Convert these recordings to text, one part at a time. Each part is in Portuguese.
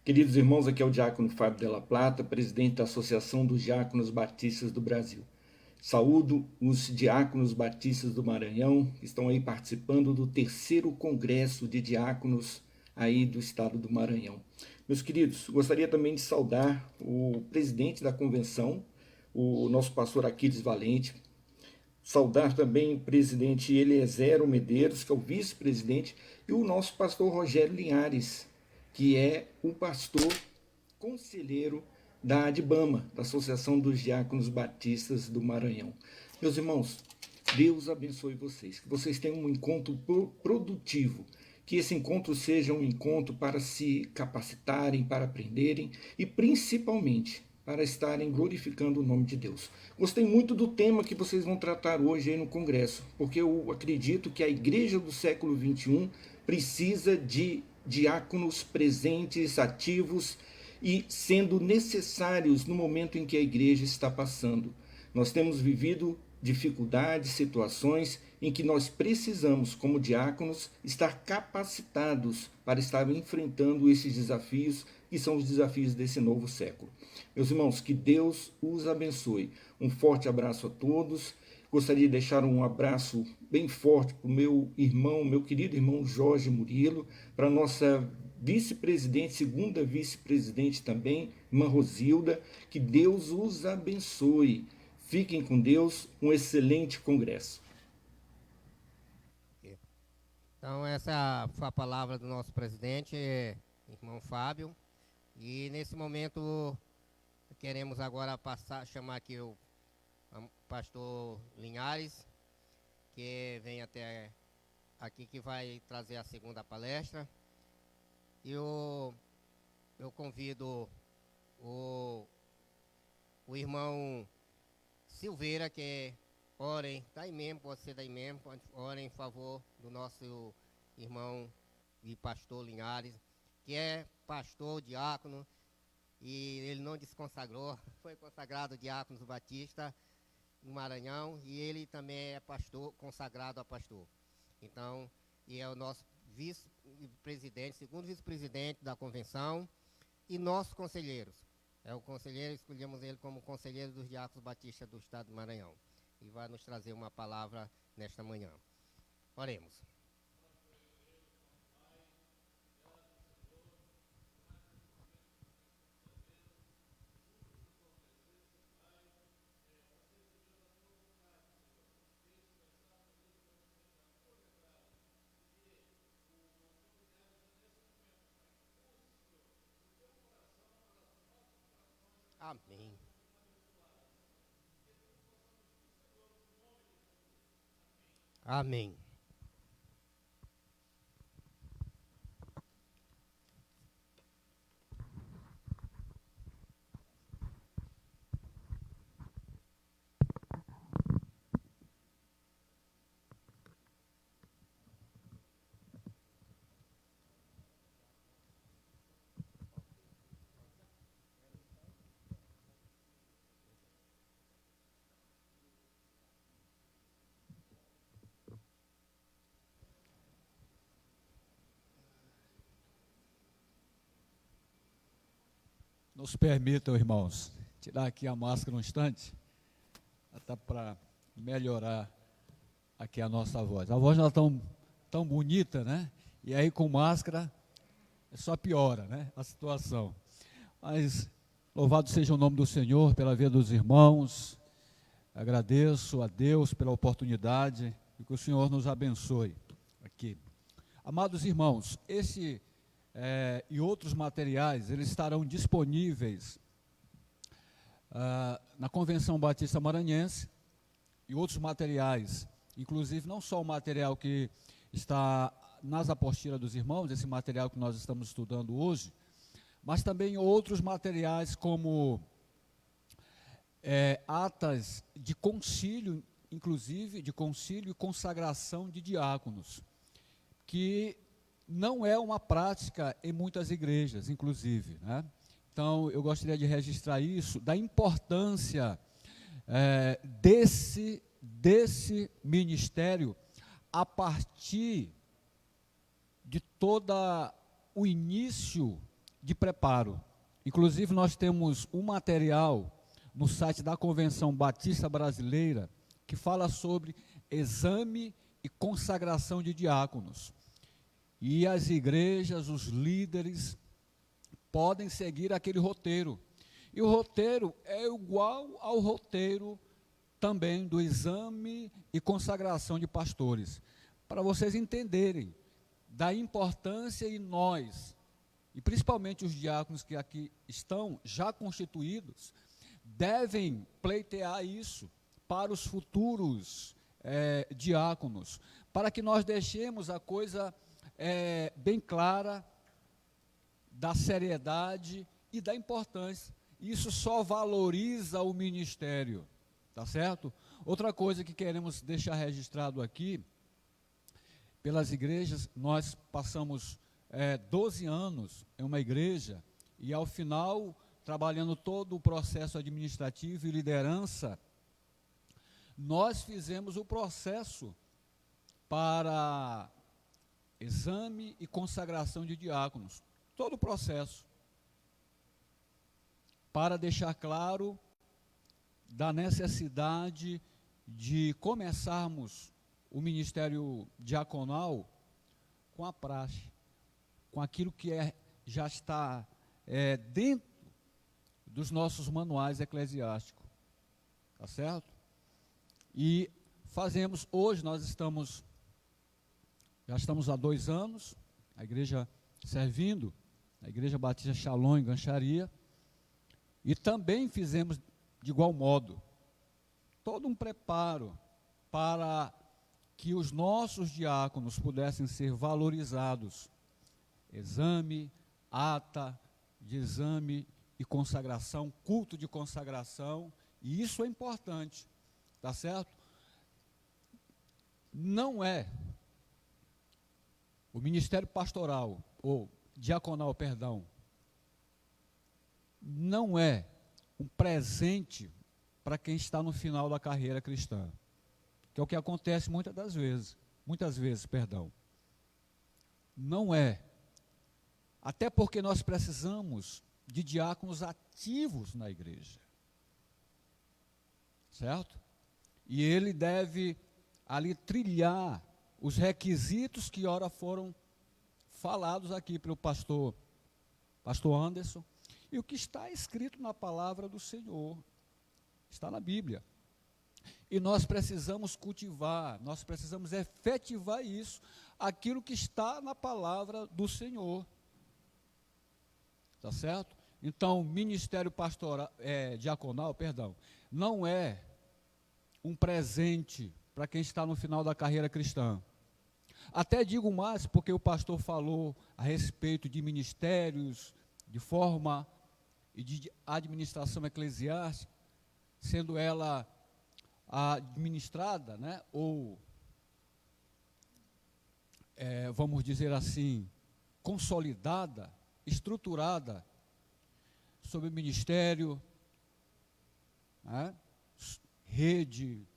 Queridos irmãos, aqui é o Diácono Fábio Della Plata, presidente da Associação dos Diáconos Batistas do Brasil. Saúdo os diáconos batistas do Maranhão, que estão aí participando do terceiro congresso de diáconos aí do estado do Maranhão. Meus queridos, gostaria também de saudar o presidente da convenção, o nosso pastor Aquiles Valente, saudar também o presidente Eliezer Medeiros, que é o vice-presidente, e o nosso pastor Rogério Linhares, que é o pastor conselheiro da ADBAMA, da Associação dos Diáconos Batistas do Maranhão. Meus irmãos, Deus abençoe vocês, que vocês tenham um encontro produtivo, que esse encontro seja um encontro para se capacitarem, para aprenderem e principalmente para estarem glorificando o nome de Deus. Gostei muito do tema que vocês vão tratar hoje aí no Congresso, porque eu acredito que a igreja do século XXI precisa de diáconos presentes, ativos e sendo necessários no momento em que a igreja está passando. Nós temos vivido dificuldades, situações em que nós precisamos, como diáconos, estar capacitados para estar enfrentando esses desafios que são os desafios desse novo século. Meus irmãos, que Deus os abençoe. Um forte abraço a todos. Gostaria de deixar um abraço bem forte para o meu irmão, meu querido irmão Jorge Murilo, para a nossa vice-presidente, segunda vice-presidente também, irmã Rosilda. Que Deus os abençoe. Fiquem com Deus, um excelente congresso. Então, essa foi a palavra do nosso presidente, irmão Fábio. E nesse momento, queremos agora chamar aqui o pastor Linhares, que vem até aqui, que vai trazer a segunda palestra. E eu convido o irmão Silveira, que orem, está aí mesmo, pode ser daí mesmo, orem em favor do nosso irmão e pastor Linhares, que é pastor, diácono, e ele não desconsagrou, foi consagrado diácono batista no Maranhão, e ele também é pastor, consagrado a pastor. Então, e é o nosso vice-presidente, segundo vice-presidente da convenção, e nossos conselheiros. É o conselheiro, escolhemos ele como conselheiro dos diáconos batistas do estado do Maranhão. E vai nos trazer uma palavra nesta manhã. Oremos. Amém. Amém. Nos permitam, irmãos, tirar aqui a máscara um instante, até para melhorar aqui a nossa voz. A voz não é tão bonita, né? E aí com máscara só piora, né, a situação. Mas louvado seja o nome do Senhor pela vida dos irmãos. Agradeço a Deus pela oportunidade e que o Senhor nos abençoe aqui. Amados irmãos, esse e outros materiais, eles estarão disponíveis na Convenção Batista Maranhense e outros materiais, inclusive não só o material que está nas apostilas dos irmãos, esse material que nós estamos estudando hoje, mas também outros materiais como atas de concílio, inclusive de concílio e consagração de diáconos, que não é uma prática em muitas igrejas, inclusive, né? Então, eu gostaria de registrar isso, da importância desse ministério a partir de todo o início de preparo. Inclusive, nós temos um material no site da Convenção Batista Brasileira que fala sobre exame e consagração de diáconos. E as igrejas, os líderes, podem seguir aquele roteiro. E o roteiro é igual ao roteiro também do exame e consagração de pastores. Para vocês entenderem da importância, e nós, e principalmente os diáconos que aqui estão já constituídos, devem pleitear isso para os futuros diáconos, para que nós deixemos a coisa bem clara da seriedade e da importância. Isso só valoriza o ministério, tá certo? Outra coisa que queremos deixar registrado aqui, pelas igrejas, nós passamos 12 anos em uma igreja e, ao final, trabalhando todo o processo administrativo e liderança, nós fizemos o processo para exame e consagração de diáconos, todo o processo, para deixar claro da necessidade de começarmos o ministério diaconal com a praxe, com aquilo que já está dentro dos nossos manuais eclesiásticos, tá certo? E fazemos, hoje nós já estamos há 2 anos, a igreja servindo, a Igreja Batista Shalom em Gancharia, e também fizemos de igual modo, todo um preparo para que os nossos diáconos pudessem ser valorizados, exame, ata de exame e consagração, culto de consagração, e isso é importante, tá certo? Não é o ministério pastoral, ou diaconal, perdão, não é um presente para quem está no final da carreira cristã, que é o que acontece muitas vezes, não é, até porque nós precisamos de diáconos ativos na igreja, certo? E ele deve ali trilhar os requisitos que ora foram falados aqui pelo pastor Anderson, e o que está escrito na palavra do Senhor, está na Bíblia. E nós precisamos cultivar, nós precisamos efetivar isso, aquilo que está na palavra do Senhor. Tá certo? Então, ministério pastoral, diaconal, não é um presente para quem está no final da carreira cristã. Até digo mais, porque o pastor falou a respeito de ministérios, de forma e de administração eclesiástica, sendo ela administrada, né, ou, vamos dizer assim, consolidada, estruturada, sobre o ministério, né, redes,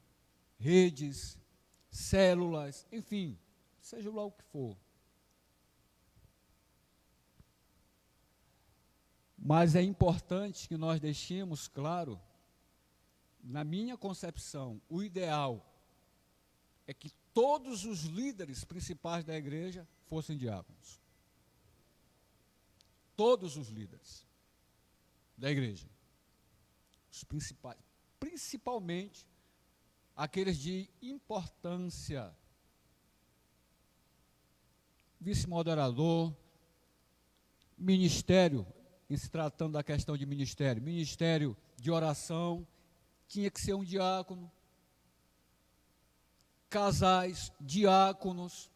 células, enfim, seja lá o que for. Mas é importante que nós deixemos claro, na minha concepção, o ideal é que todos os líderes principais da igreja fossem diáconos. Todos os líderes da igreja, os principais, principalmente aqueles de importância, vice-moderador, ministério, em se tratando da questão de ministério de oração, tinha que ser um diácono, casais, diáconos,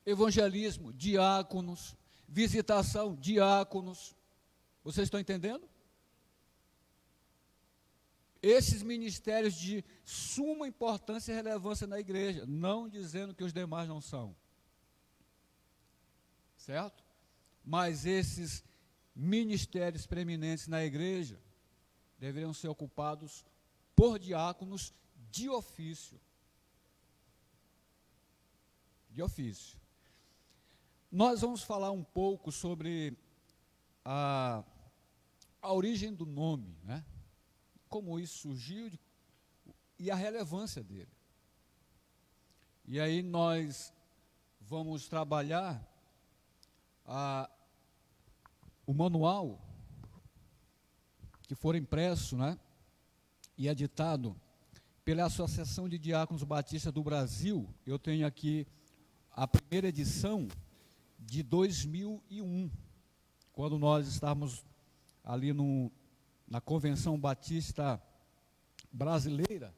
evangelismo, diáconos, visitação, diáconos. Vocês estão entendendo? Esses ministérios de suma importância e relevância na igreja, não dizendo que os demais não são. Certo? Mas esses ministérios preeminentes na igreja deveriam ser ocupados por diáconos de ofício. De ofício. Nós vamos falar um pouco sobre a origem do nome, né? Como isso surgiu e a relevância dele. E aí nós vamos trabalhar o manual que for impresso, né, e editado pela Associação de Diáconos Batistas do Brasil. Eu tenho aqui a primeira edição de 2001, quando nós estávamos ali na Convenção Batista Brasileira,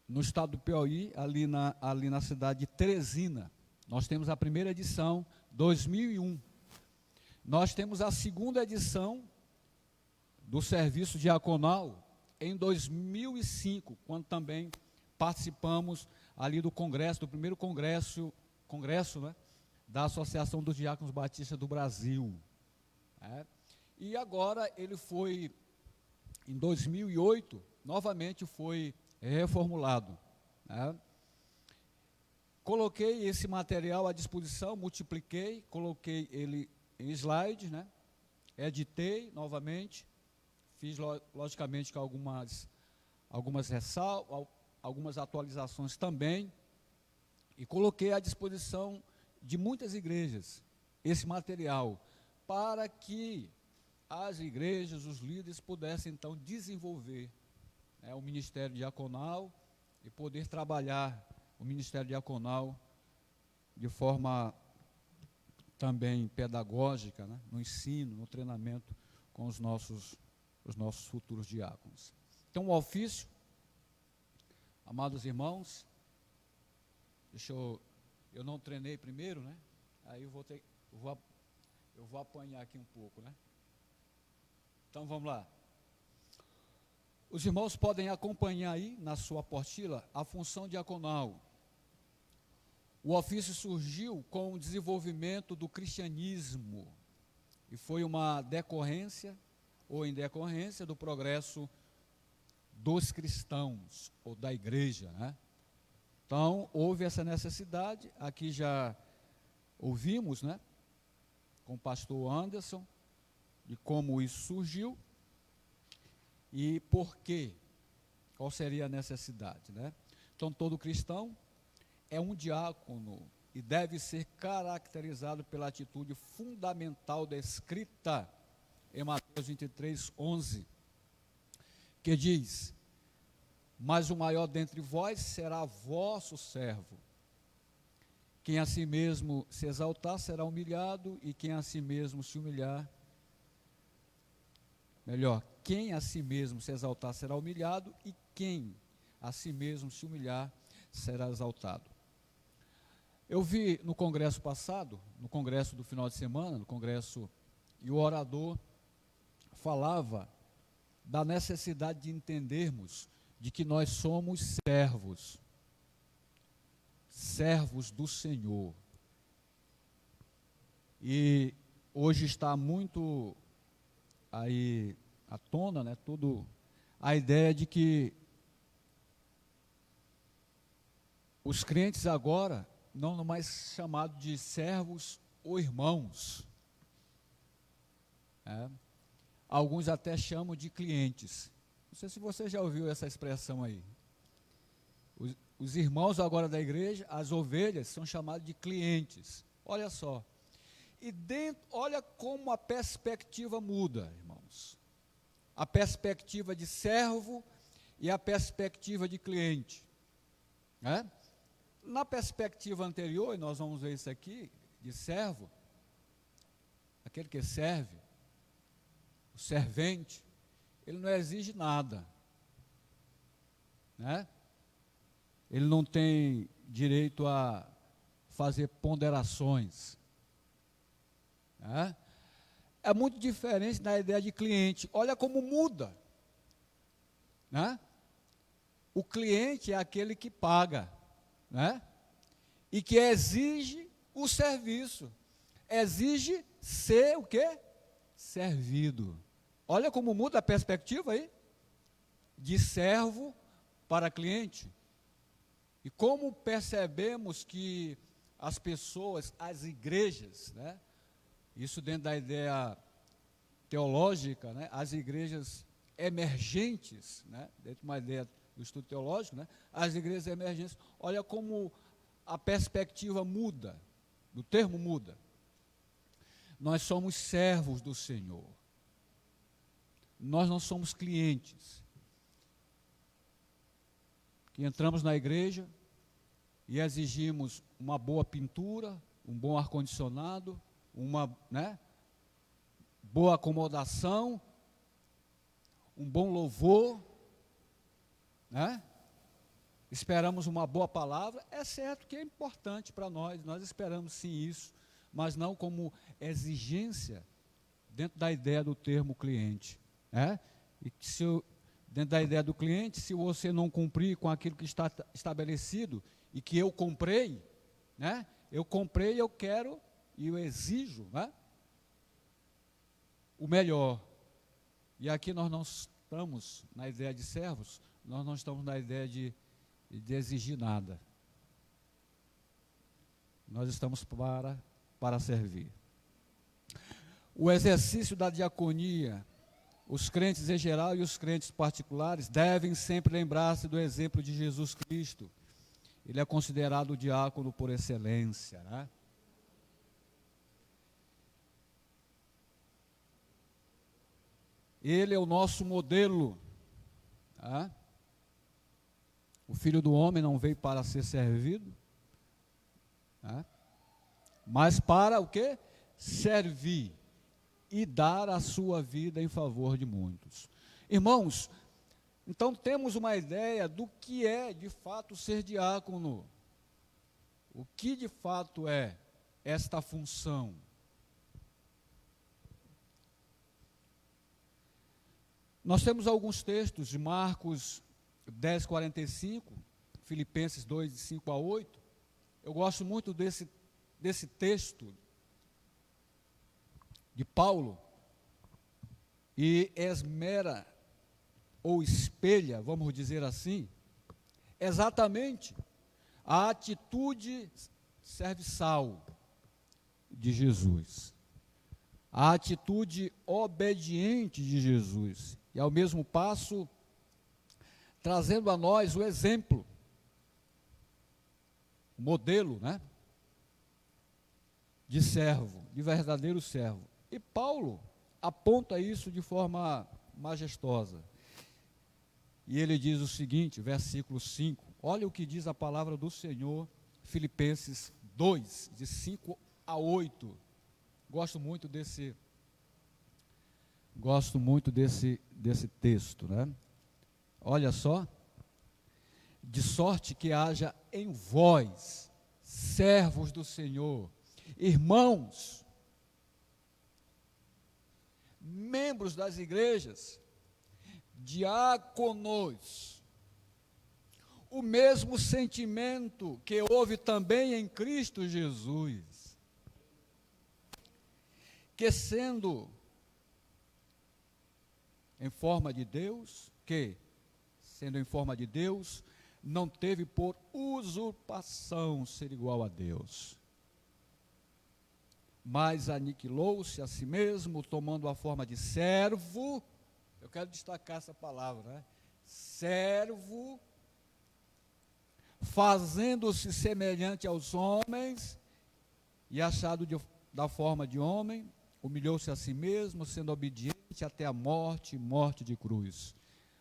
no estado do Piauí, ali na cidade de Teresina. Nós temos a primeira edição, 2001. Nós temos a segunda edição do serviço diaconal em 2005, quando também participamos ali do congresso, do primeiro congresso, né, da Associação dos Diáconos Batistas do Brasil. E agora ele foi, em 2008, novamente foi reformulado. Coloquei esse material à disposição, multipliquei, coloquei ele em slide, né? Editei novamente, fiz logicamente com algumas ressalvas, algumas atualizações também, e coloquei à disposição de muitas igrejas esse material, para que as igrejas, os líderes pudessem então desenvolver, né, o ministério diaconal e poder trabalhar o ministério diaconal de forma também pedagógica, né, no ensino, no treinamento com os nossos futuros diáconos. Então, o ofício, amados irmãos, eu não treinei primeiro, né? Aí eu vou apanhar aqui um pouco, né? Então, vamos lá. Os irmãos podem acompanhar aí, na sua apostila, a função diaconal. O ofício surgiu com o desenvolvimento do cristianismo e foi uma decorrência, ou em decorrência, do progresso dos cristãos, ou da igreja, né? Então, houve essa necessidade, aqui já ouvimos, né, com o pastor Anderson, de como isso surgiu e por quê, qual seria a necessidade, né? Então, todo cristão é um diácono e deve ser caracterizado pela atitude fundamental descrita em Mateus 23, 11, que diz: mas o maior dentre vós será vosso servo. Quem a si mesmo se exaltar será humilhado, e quem a si mesmo se humilhar, quem a si mesmo se exaltar será humilhado, e quem a si mesmo se humilhar será exaltado. Eu vi no congresso passado, no congresso do final de semana, no congresso, e o orador falava da necessidade de entendermos de que nós somos servos do Senhor. E hoje está muito aí à tona, né, a ideia de que os crentes agora não mais chamados de servos ou irmãos. Alguns até chamam de clientes. Não sei se você já ouviu essa expressão aí. Os irmãos agora da igreja, as ovelhas, são chamados de clientes. Olha só. E olha como a perspectiva muda, irmãos. A perspectiva de servo e a perspectiva de cliente. Na perspectiva anterior, e nós vamos ver isso aqui, de servo, aquele que serve, o servente, ele não exige nada, né? Ele não tem direito a fazer ponderações, né? É muito diferente da ideia de cliente. Olha como muda, né? O cliente é aquele que paga, né? E que exige o serviço, exige ser o quê? Servido. Olha como muda a perspectiva aí, de servo para cliente. E como percebemos que as pessoas, as igrejas, né? Isso dentro da ideia teológica, né? As igrejas emergentes, né? Dentro de uma ideia do estudo teológico, né? As igrejas emergentes, olha como a perspectiva muda, o termo muda. Nós somos servos do Senhor. Nós não somos clientes. Que entramos na igreja e exigimos uma boa pintura, um bom ar-condicionado, uma, né, boa acomodação, um bom louvor, né? Esperamos uma boa palavra. É certo que é importante para nós esperamos sim isso, mas não como exigência dentro da ideia do termo cliente, né? E que dentro da ideia do cliente, se você não cumprir com aquilo que está estabelecido e que eu comprei, né? Eu comprei, eu quero e eu exijo, né? O melhor. E aqui nós não estamos na ideia de servos, nós não estamos na ideia de exigir nada. Nós estamos para servir. O exercício da diaconia, os crentes em geral e os crentes particulares devem sempre lembrar-se do exemplo de Jesus Cristo. Ele é considerado o diácono por excelência, né? Ele é o nosso modelo, tá? O Filho do Homem não veio para ser servido, tá? Mas para o quê? Servir e dar a sua vida em favor de muitos. Irmãos, então temos uma ideia do que é de fato ser diácono. O que de fato é esta função? Nós temos alguns textos de Marcos 10, 45, Filipenses 2, de 5 a 8. Eu gosto muito desse texto de Paulo, e esmera ou espelha, vamos dizer assim, exatamente a atitude serviçal de Jesus, a atitude obediente de Jesus, e ao mesmo passo trazendo a nós o exemplo, o modelo, né, de servo, de verdadeiro servo. E Paulo aponta isso de forma majestosa. E ele diz o seguinte, versículo 5, olha o que diz a palavra do Senhor, Filipenses 2, de 5 a 8. Gosto muito desse texto, né? Olha só, de sorte que haja em vós, servos do Senhor, irmãos, membros das igrejas, diáconos, o mesmo sentimento que houve também em Cristo Jesus, que sendo em forma de Deus, não teve por usurpação ser igual a Deus, mas aniquilou-se a si mesmo, tomando a forma de servo. Eu quero destacar essa palavra, né? Servo, fazendo-se semelhante aos homens, e achado da forma de homem, humilhou-se a si mesmo, sendo obediente até a morte de cruz.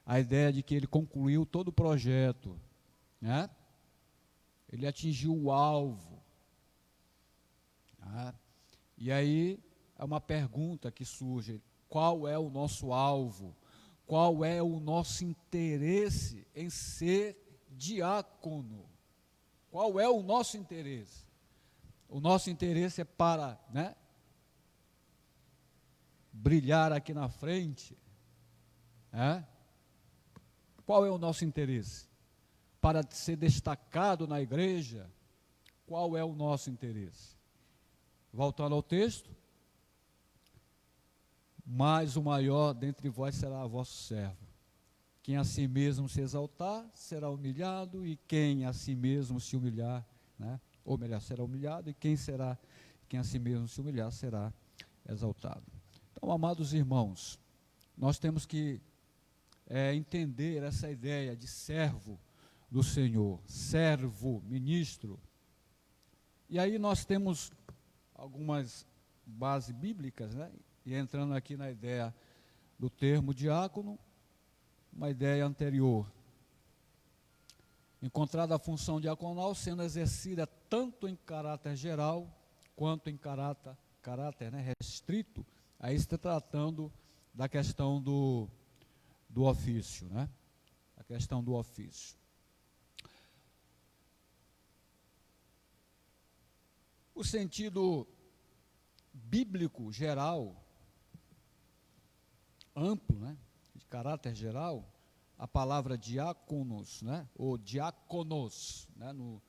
A ideia de que ele concluiu todo o projeto, né? Ele atingiu o alvo. Né? E aí, é uma pergunta que surge: qual é o nosso alvo? Qual é o nosso interesse em ser diácono? Qual é o nosso interesse? O nosso interesse é para, né, brilhar aqui na frente, né? Qual é o nosso interesse? Para ser destacado na igreja? Qual é o nosso interesse? Voltando ao texto, mas o maior dentre vós será vosso servo. Quem a si mesmo se exaltar, será humilhado, e quem a si mesmo se humilhar, né, ou melhor, será humilhado, e quem a si mesmo se humilhar será exaltado. Então, amados irmãos, nós temos que entender essa ideia de servo do Senhor, servo, ministro. E aí nós temos algumas bases bíblicas, né? E entrando aqui na ideia do termo diácono, uma ideia anterior. Encontrada a função diaconal sendo exercida tanto em caráter geral, quanto em caráter restrito, aí está tratando da questão do ofício, né? A questão do ofício. O sentido bíblico geral, amplo, né? De caráter geral, a palavra diáconos, né? Ou diáconos, né? No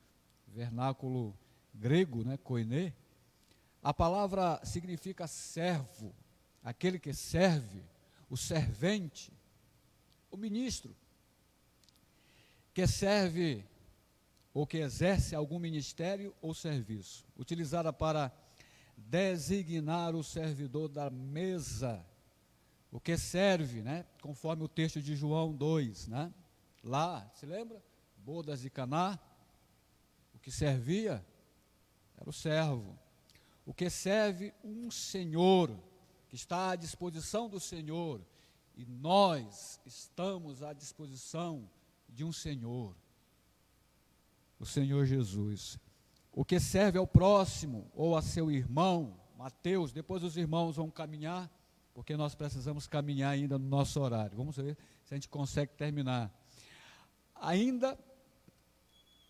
vernáculo grego, né? Koiné, a palavra significa servo, aquele que serve, o servente, o ministro, que serve ou que exerce algum ministério ou serviço, utilizada para designar o servidor da mesa, o que serve, né? Conforme o texto de João 2, né? Lá, se lembra? Bodas de Caná, o que servia era o servo. O que serve um Senhor, que está à disposição do Senhor, e nós estamos à disposição de um Senhor, o Senhor Jesus. O que serve ao próximo ou a seu irmão, Mateus, depois os irmãos vão caminhar, porque nós precisamos caminhar ainda no nosso horário. Vamos ver se a gente consegue terminar. Ainda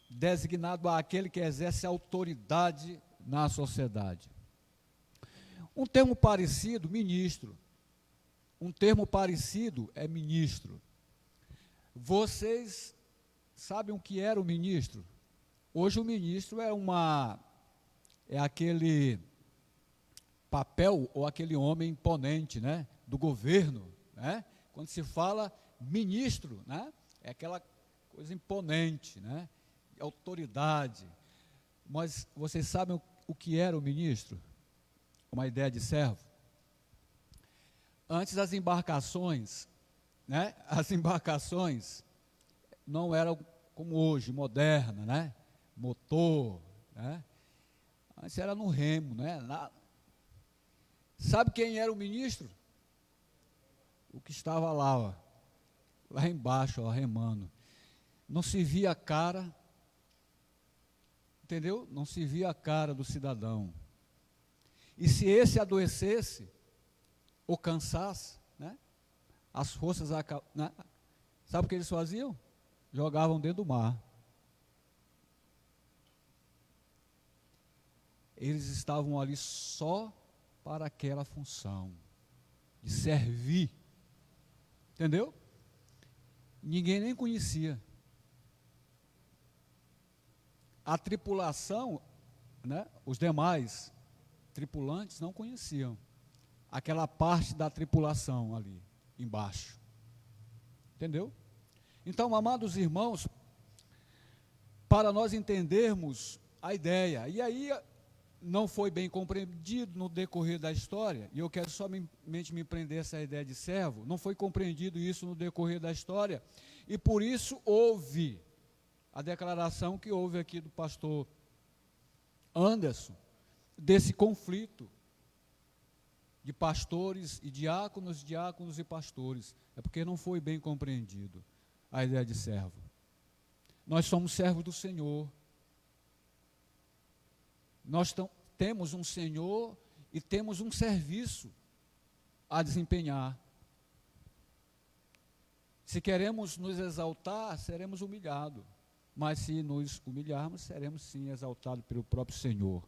designado àquele que exerce autoridade na sociedade. Um termo parecido, ministro. Um termo parecido é ministro. Vocês sabem o que era o ministro? Hoje o ministro é aquele papel ou aquele homem imponente, né, do governo, né? Quando se fala ministro, né, é aquela coisa imponente, né, de autoridade. Mas vocês sabem o que era o ministro? Uma ideia de servo. Antes das embarcações, né, as embarcações não eram como hoje, moderna, né, motor, né, antes era no remo, né. Sabe quem era o ministro? O que estava lá, ó, lá embaixo, ó, remando. Não se via a cara, entendeu? Não se via a cara do cidadão. E se esse adoecesse ou cansasse, né, as forças, né, sabe o que eles faziam? Jogavam dentro do mar. Eles estavam ali só para aquela função de servir, entendeu? Ninguém nem conhecia. A tripulação, né, os demais tripulantes não conheciam aquela parte da tripulação ali embaixo, entendeu? Então, amados irmãos, para nós entendermos a ideia, e aí não foi bem compreendido no decorrer da história, e eu quero somente me prender essa ideia de servo, não foi compreendido isso no decorrer da história, e por isso houve a declaração que houve aqui do pastor Anderson, desse conflito de pastores e diáconos, diáconos e pastores, é porque não foi bem compreendido a ideia de servo. Nós somos servos do Senhor. Nós temos um Senhor e temos um serviço a desempenhar. Se queremos nos exaltar, seremos humilhados. Mas se nos humilharmos, seremos sim exaltados pelo próprio Senhor.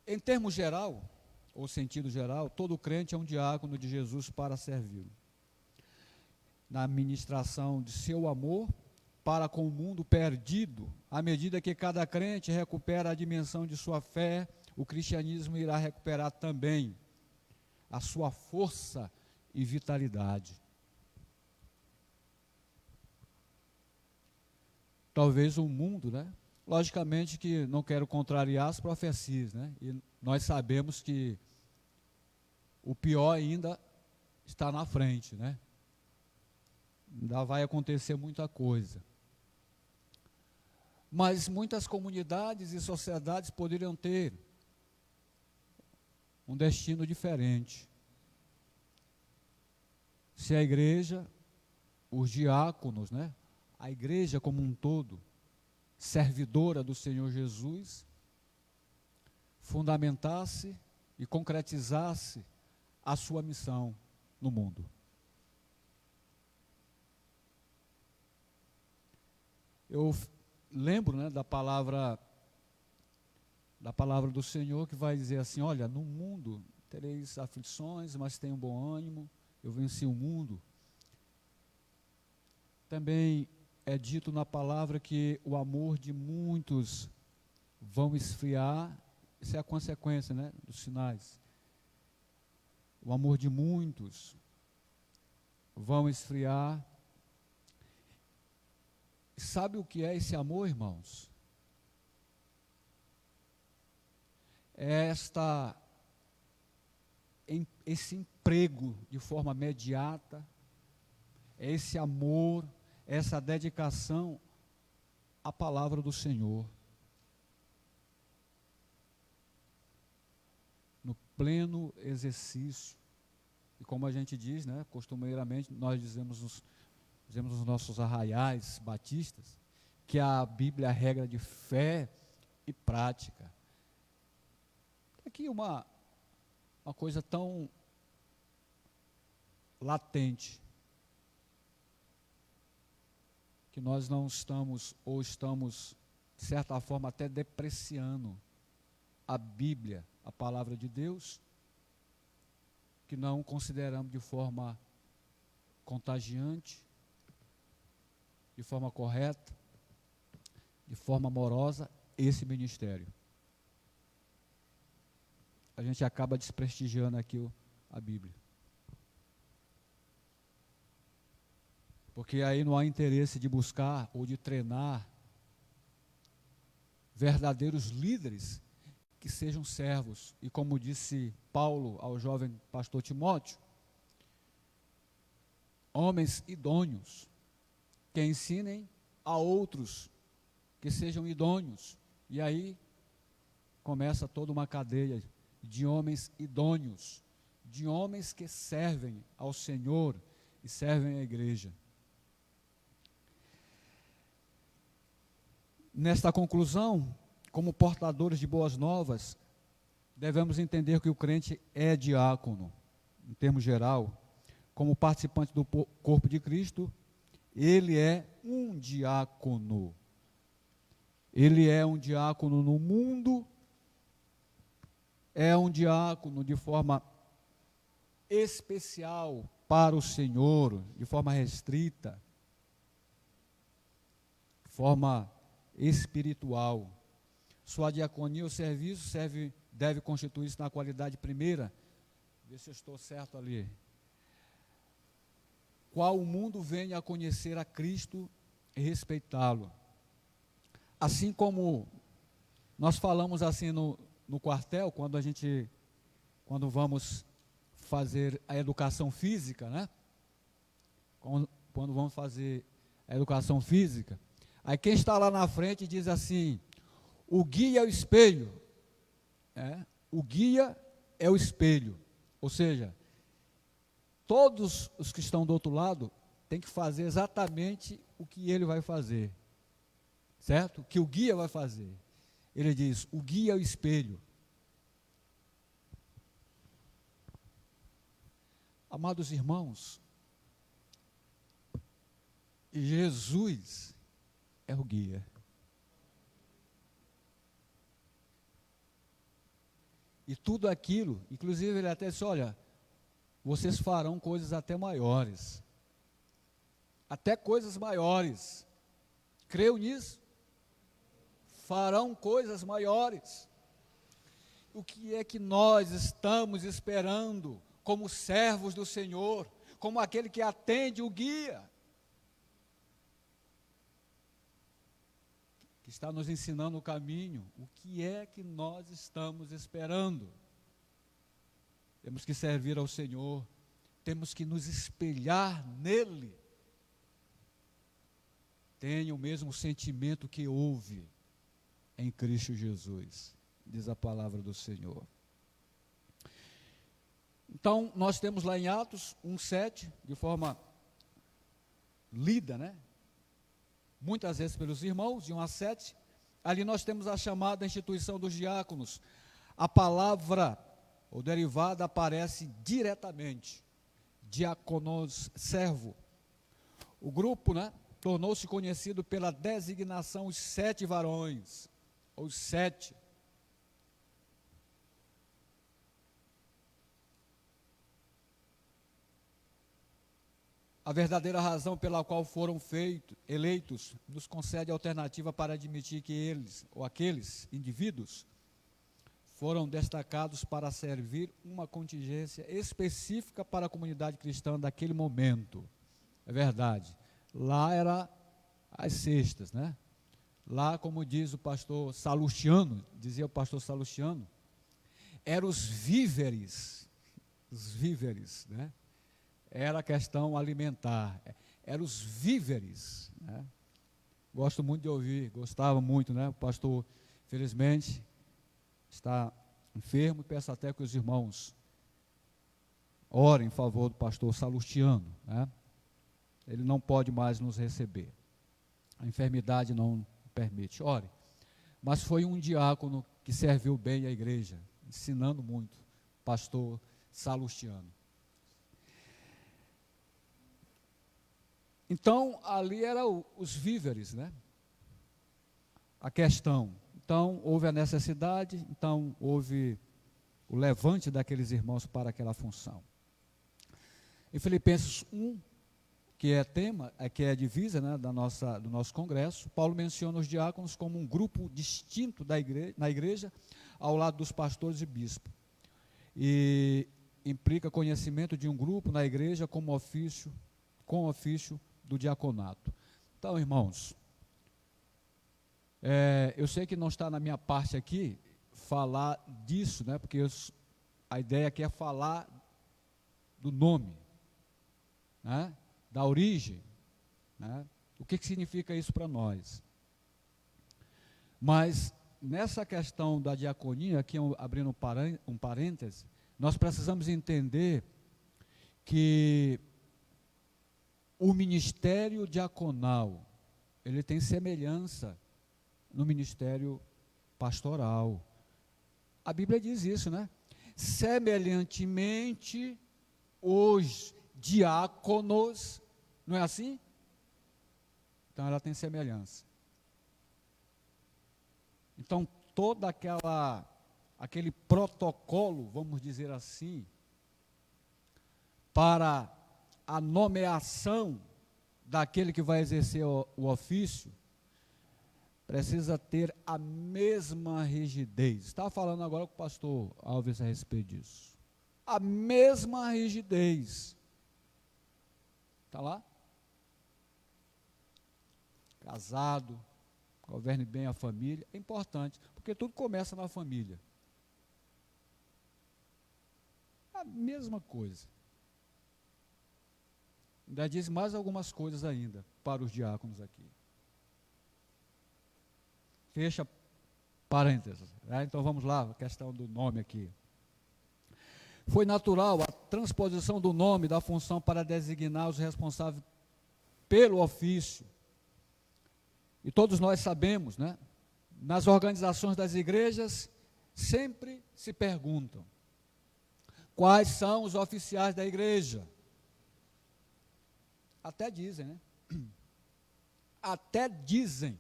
Em termos geral, ou sentido geral, todo crente é um diácono de Jesus para servi-lo. Na administração de seu amor para com o mundo perdido, à medida que cada crente recupera a dimensão de sua fé, o cristianismo irá recuperar também a sua força e vitalidade. Talvez o mundo, né? Logicamente que não quero contrariar as profecias, né? E nós sabemos que o pior ainda está na frente, né? Ainda vai acontecer muita coisa. Mas muitas comunidades e sociedades poderiam ter um destino diferente. Se a igreja, os diáconos, né? A igreja como um todo, servidora do Senhor Jesus, fundamentasse e concretizasse a sua missão no mundo. Eu lembro, né, da palavra do Senhor, que vai dizer assim: olha, no mundo tereis aflições, mas tenham bom ânimo, eu venci o mundo. Também é dito na palavra que o amor de muitos vão esfriar. Isso é a consequência, né, dos sinais. O amor de muitos vão esfriar. Sabe o que é esse amor, irmãos? É esse emprego de forma imediata, é esse amor, essa dedicação à palavra do Senhor. No pleno exercício. E como a gente diz, né, costumeiramente, nós dizemos nos nossos arraiais batistas, que a Bíblia é a regra de fé e prática. Aqui uma coisa tão latente, que nós não estamos, ou estamos, de certa forma, até depreciando a Bíblia, a palavra de Deus, que não consideramos de forma contagiante, de forma correta, de forma amorosa, esse ministério. A gente acaba desprestigiando aqui a Bíblia. Porque aí não há interesse de buscar ou de treinar verdadeiros líderes que sejam servos. E como disse Paulo ao jovem pastor Timóteo, homens idôneos, que ensinem a outros que sejam idôneos. E aí começa toda uma cadeia de homens idôneos, de homens que servem ao Senhor e servem à igreja. Nesta conclusão, como portadores de boas novas, devemos entender que o crente é diácono, em termos geral, como participante do corpo de Cristo. Ele é um diácono. Ele é um diácono no mundo, é um diácono de forma especial para o Senhor, de forma restrita, de forma espiritual. Sua diaconia ou serviço deve constituir-se na qualidade primeira, ver se eu estou certo ali, qual o mundo venha a conhecer a Cristo e respeitá-lo. Assim como nós falamos assim no quartel, quando vamos fazer a educação física, né? Quando vamos fazer a educação física, aí quem está lá na frente diz assim: o guia é o espelho. O guia é o espelho. Ou seja, todos os que estão do outro lado têm que fazer exatamente o que ele vai fazer. Certo? O que o guia vai fazer. Ele diz: o guia é o espelho. Amados irmãos, Jesus é o guia. E tudo aquilo, inclusive ele até disse: olha, vocês farão coisas até maiores. Até coisas maiores. Creu nisso? Farão coisas maiores. O que é que nós estamos esperando como servos do Senhor, como aquele que atende o guia, que está nos ensinando o caminho. O que é que nós estamos esperando? Temos que servir ao Senhor, temos que nos espelhar nele. Tenha o mesmo sentimento que houve em Cristo Jesus, diz a palavra do Senhor. Então, nós temos lá em Atos 1:7, de forma lida, né? Muitas vezes pelos irmãos, de 1-7, ali nós temos a chamada instituição dos diáconos. A palavra, ou derivada, aparece diretamente, diáconos, servo. O grupo, né, tornou-se conhecido pela designação os 7 varões, os 7. A verdadeira razão pela qual foram eleitos nos concede alternativa para admitir que eles, ou aqueles indivíduos, foram destacados para servir uma contingência específica para a comunidade cristã daquele momento. É verdade. Lá era as sextas, né? Lá, como diz o pastor Salustiano, dizia o pastor Salustiano, eram os víveres, né? Era a questão alimentar, eram os víveres, né? Gosto muito de ouvir, gostava muito, né? O pastor, infelizmente, está enfermo, e peço até que os irmãos orem em favor do pastor Salustiano, né? Ele não pode mais nos receber, a enfermidade não permite, ore. Mas foi um diácono que serviu bem a igreja, ensinando muito, pastor Salustiano. Então, ali eram os víveres, né? A questão. Então, houve a necessidade, então houve o levante daqueles irmãos para aquela função. Em Filipenses 1, que é tema, que é a divisa, né, do nosso congresso, Paulo menciona os diáconos como um grupo distinto na igreja, ao lado dos pastores e bispos. E implica conhecimento de um grupo na igreja com o ofício do diaconato. Então, irmãos, eu sei que não está na minha parte aqui falar disso, né, porque a ideia aqui é falar do nome, né, da origem, né, o que significa isso para nós. Mas, nessa questão da diaconia, aqui abrindo um parêntese, nós precisamos entender que o ministério diaconal, ele tem semelhança no ministério pastoral. A Bíblia diz isso, né? Semelhantemente, os diáconos, não é assim? Então, ela tem semelhança. Então, todo aquele protocolo, vamos dizer assim, para a nomeação daquele que vai exercer o ofício, precisa ter a mesma rigidez. Estava falando agora com o pastor Alves a respeito disso. A mesma rigidez. Está lá? Casado, governe bem a família, é importante, porque tudo começa na família. A mesma coisa. Ainda diz mais algumas coisas ainda para os diáconos aqui. Fecha parênteses. Então vamos lá, a questão do nome aqui. Foi natural a transposição do nome da função para designar os responsáveis pelo ofício. E todos nós sabemos, né? Nas organizações das igrejas, sempre se perguntam: quais são os oficiais da igreja? Até dizem, né? Até dizem.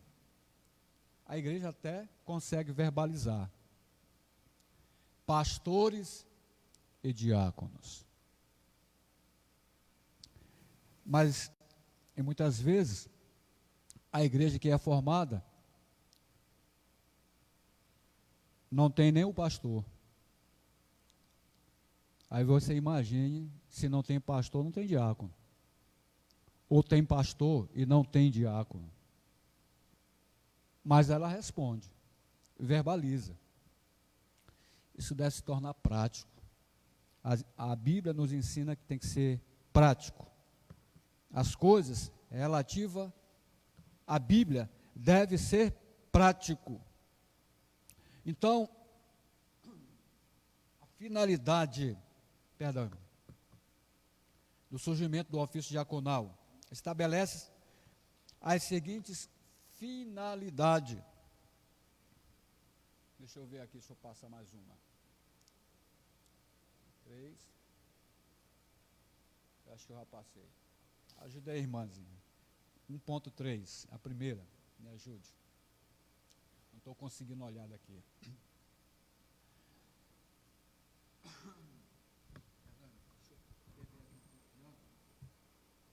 A igreja até consegue verbalizar. Pastores e diáconos. Mas, e muitas vezes, a igreja que é formada não tem nem o pastor. Aí você imagine, se não tem pastor, não tem diácono. Ou tem pastor e não tem diácono. Mas ela responde, verbaliza. Isso deve se tornar prático. A Bíblia nos ensina que tem que ser prático. As coisas relativas à Bíblia devem ser prático. Então, a finalidade, do surgimento do ofício diaconal estabelece as seguintes finalidades. Deixa eu ver aqui, deixa eu passar mais uma. 3. Acho que eu já passei. Ajude aí, irmãzinha. 1.3, a primeira, me ajude. Não estou conseguindo olhar daqui.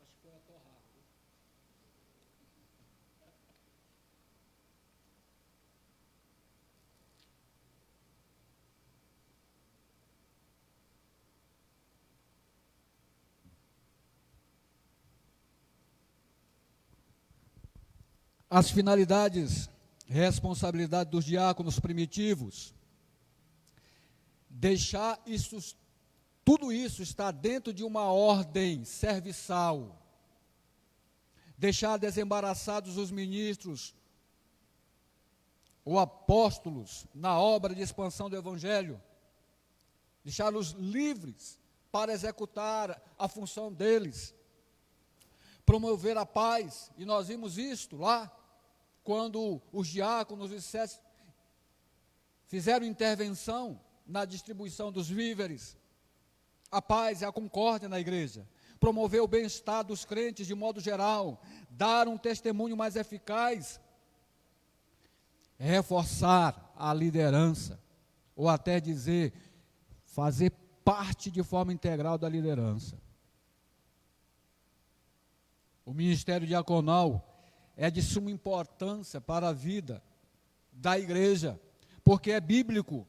Acho que foi a torrar. As finalidades, responsabilidade dos diáconos primitivos, deixar isso, tudo isso está dentro de uma ordem serviçal, deixar desembaraçados os ministros ou apóstolos na obra de expansão do Evangelho, deixá-los livres para executar a função deles, promover a paz, e nós vimos isto lá, quando os diáconos fizeram intervenção na distribuição dos víveres, a paz e a concórdia na igreja, promover o bem-estar dos crentes de modo geral, dar um testemunho mais eficaz, reforçar a liderança, ou até dizer, fazer parte de forma integral da liderança. O ministério diaconal é de suma importância para a vida da igreja, porque é bíblico,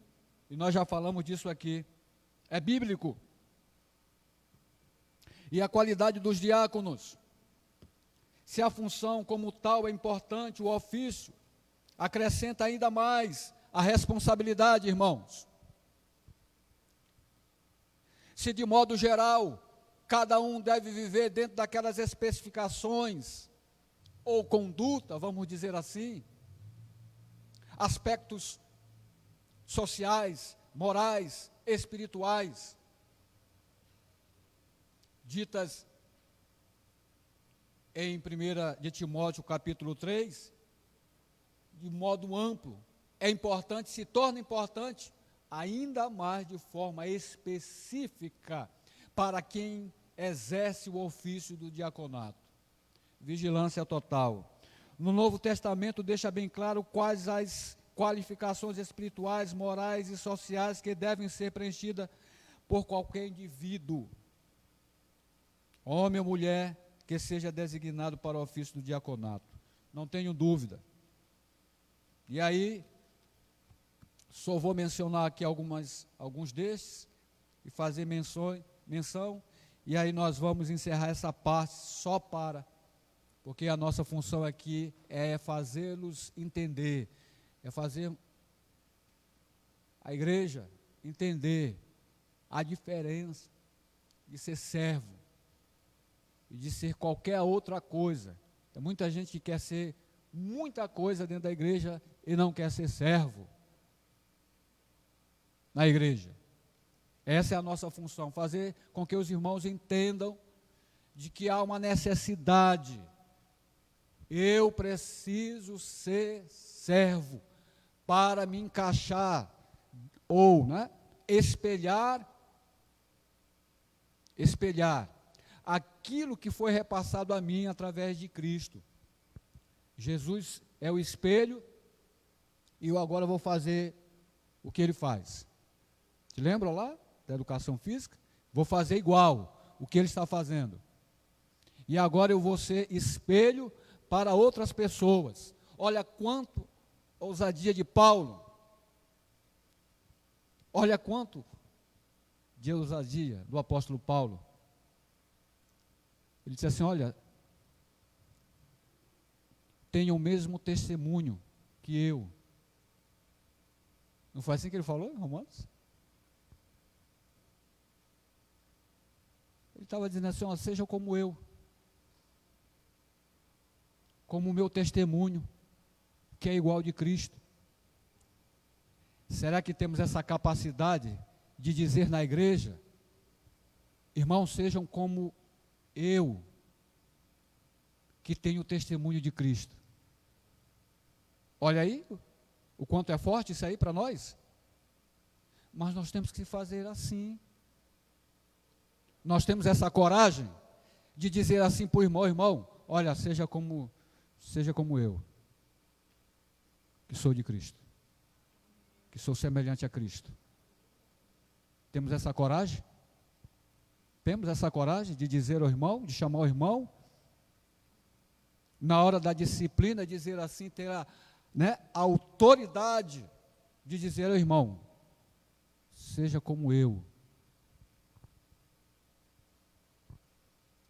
e nós já falamos disso aqui, é bíblico. E a qualidade dos diáconos, se a função como tal é importante, o ofício acrescenta ainda mais a responsabilidade, irmãos. Se de modo geral, cada um deve viver dentro daquelas especificações, ou conduta, vamos dizer assim, aspectos sociais, morais, espirituais, ditas em 1 de Timóteo capítulo 3, de modo amplo, é importante, se torna importante, ainda mais de forma específica, para quem exerce o ofício do diaconato. Vigilância total. No Novo Testamento deixa bem claro quais as qualificações espirituais, morais e sociais que devem ser preenchidas por qualquer indivíduo, homem ou mulher, que seja designado para o ofício do diaconato. Não tenho dúvida. E aí, só vou mencionar aqui alguns destes e fazer menção, e aí nós vamos encerrar essa parte só porque a nossa função aqui é fazê-los entender, é fazer a igreja entender a diferença de ser servo e de ser qualquer outra coisa. Tem muita gente que quer ser muita coisa dentro da igreja e não quer ser servo na igreja. Essa é a nossa função, fazer com que os irmãos entendam de que há uma necessidade. Eu preciso ser servo para me encaixar ou, espelhar aquilo que foi repassado a mim através de Cristo. Jesus é o espelho e eu agora vou fazer o que ele faz. Te lembra lá da educação física? Vou fazer igual o que ele está fazendo. E agora eu vou ser espelho para outras pessoas. Olha quanto ousadia de Paulo. Olha quanto de ousadia do apóstolo Paulo. Ele disse assim: olha, tenham o mesmo testemunho que eu. Não foi assim que ele falou em Romanos? Ele estava dizendo assim: ó, seja como eu, como o meu testemunho, que é igual de Cristo. Será que temos essa capacidade de dizer na igreja: irmãos, sejam como eu, que tenho o testemunho de Cristo? Olha aí, o quanto é forte isso aí para nós. Mas nós temos que fazer assim. Nós temos essa coragem de dizer assim para o irmão: irmão, olha, seja como eu, que sou de Cristo, que sou semelhante a Cristo. Temos essa coragem? Temos essa coragem de dizer ao irmão, de chamar o irmão, na hora da disciplina, dizer assim, ter a autoridade de dizer ao irmão: seja como eu,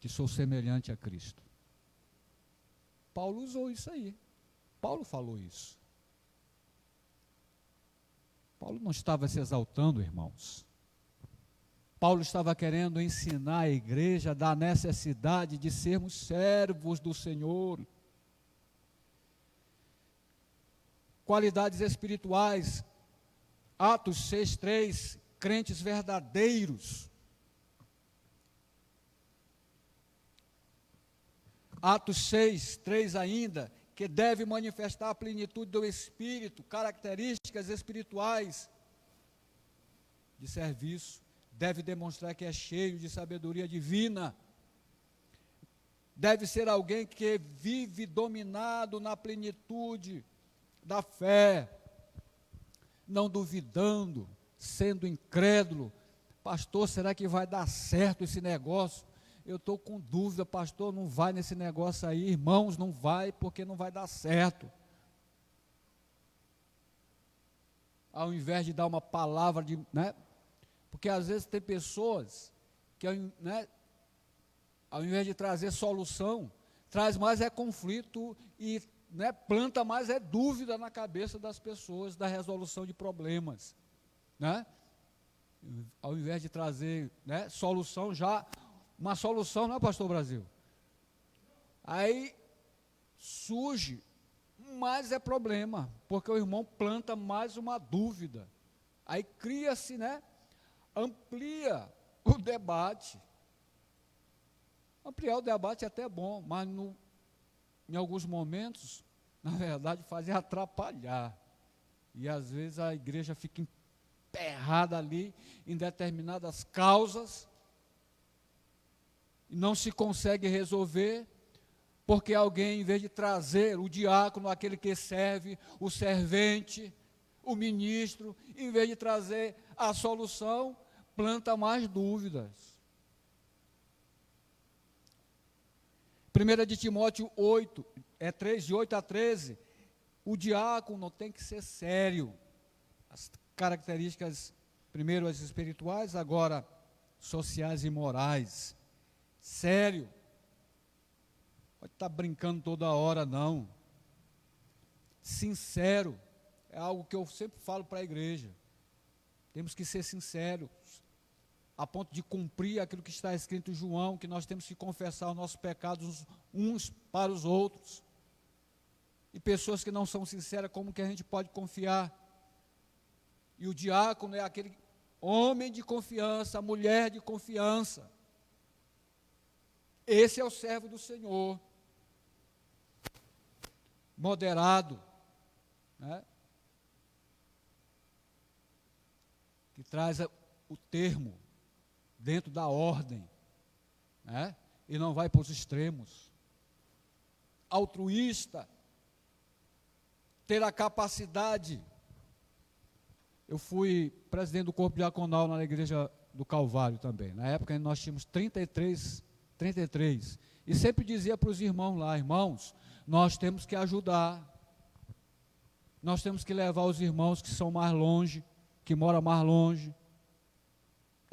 que sou semelhante a Cristo. Paulo usou isso aí. Paulo falou isso. Paulo não estava se exaltando, irmãos. Paulo estava querendo ensinar a igreja da necessidade de sermos servos do Senhor. Qualidades espirituais. Atos 6:3, crentes verdadeiros. Atos 6:3 ainda, que deve manifestar a plenitude do Espírito, características espirituais de serviço, deve demonstrar que é cheio de sabedoria divina, deve ser alguém que vive dominado na plenitude da fé, não duvidando, sendo incrédulo. Pastor, será que vai dar certo esse negócio? Eu estou com dúvida, pastor, não vai nesse negócio aí. Irmãos, não vai, porque não vai dar certo. Ao invés de dar uma palavra de, porque às vezes tem pessoas que, ao invés de trazer solução, traz mais é conflito e planta mais é dúvida na cabeça das pessoas da resolução de problemas. Ao invés de trazer solução, já uma solução, não é, pastor Brasil? Aí surge mais é problema, porque o irmão planta mais uma dúvida. Aí cria-se, amplia o debate. Ampliar o debate é até bom, mas em alguns momentos, na verdade, faz atrapalhar. E às vezes a igreja fica emperrada ali em determinadas causas, e não se consegue resolver, porque alguém, em vez de trazer o diácono, aquele que serve, o servente, o ministro, em vez de trazer a solução, planta mais dúvidas. 1 de Timóteo 8, 3, de 8 a 13, o diácono tem que ser sério. As características, primeiro as espirituais, agora sociais e morais. Sério. Pode estar brincando toda hora, não. Sincero, é algo que eu sempre falo para a igreja. Temos que ser sinceros, a ponto de cumprir aquilo que está escrito em João, que nós temos que confessar os nossos pecados uns para os outros. E pessoas que não são sinceras, como que a gente pode confiar? E o diácono é aquele homem de confiança, mulher de confiança. Esse é o servo do Senhor, moderado, que traz o termo dentro da ordem, e não vai para os extremos. Altruísta, ter a capacidade. Eu fui presidente do corpo diaconal na igreja do Calvário também. Na época nós tínhamos 33, e sempre dizia para os irmãos lá: irmãos, nós temos que ajudar, nós temos que levar os irmãos que são mais longe, que moram mais longe,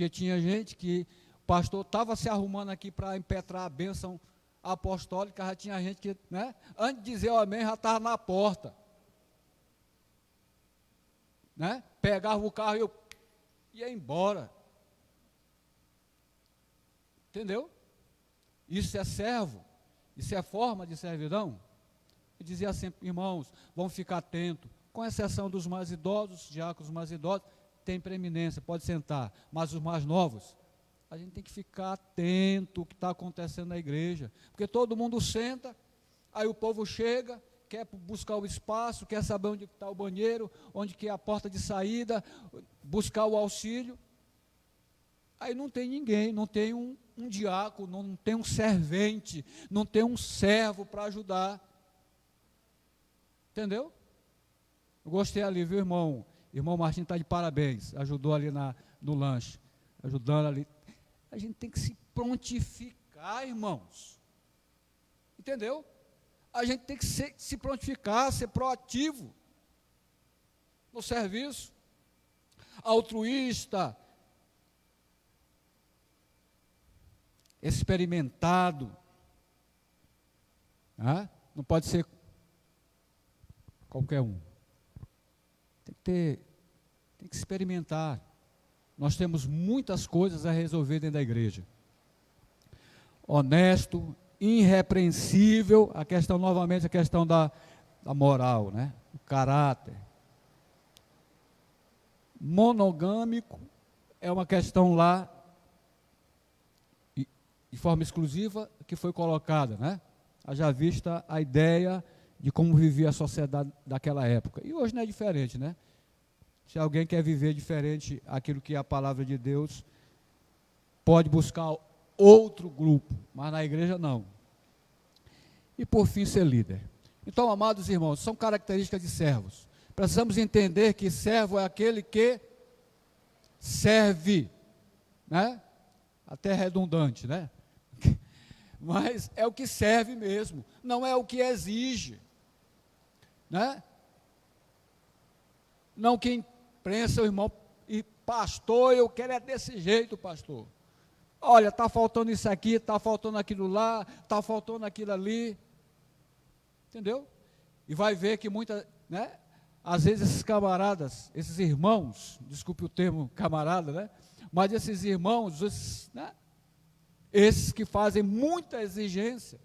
Porque tinha gente que o pastor estava se arrumando aqui para impetrar a bênção apostólica, já tinha gente que, né, antes de dizer o amém, já estava na porta. Né? Pegava o carro e eu ia embora. Entendeu? Isso é servo, isso é forma de servidão. Eu dizia sempre, irmãos, vamos ficar atentos, com exceção dos mais idosos, diáconos mais idosos, tem preeminência, pode sentar, mas os mais novos, a gente tem que ficar atento ao que está acontecendo na igreja, porque todo mundo senta, aí o povo chega, quer buscar o espaço, quer saber onde está o banheiro, onde que é a porta de saída, buscar o auxílio, aí não tem ninguém, não tem um diácono, não tem um servente, não tem um servo para ajudar. Entendeu? Eu gostei ali, viu, irmão? Irmão Martim está de parabéns, ajudou ali no lanche, ajudando ali. A gente tem que se prontificar, irmãos. Entendeu? A gente tem que se prontificar, ser proativo no serviço, altruísta, experimentado. Não pode ser qualquer um. Tem que experimentar. Nós temos muitas coisas a resolver dentro da igreja. Honesto, irrepreensível, a questão, novamente, a questão da moral, né? O caráter. Monogâmico é uma questão lá, de forma exclusiva, que foi colocada, né? Haja vista a ideia de como vivia a sociedade daquela época. E hoje não é diferente, né? Se alguém quer viver diferente aquilo que é a palavra de Deus, pode buscar outro grupo, mas na igreja não. E por fim, ser líder. Então, amados irmãos, são características de servos. Precisamos entender que servo é aquele que serve, né? Até redundante, né? Mas é o que serve mesmo, não é o que exige, né? Não que imprensa o irmão e pastor, eu quero é desse jeito, pastor. Olha, está faltando isso aqui, está faltando aquilo lá, está faltando aquilo ali, entendeu? E vai ver que muita, né? Às vezes esses camaradas, esses irmãos, desculpe o termo camarada, né? Mas esses irmãos, né? Esses que fazem muita exigência,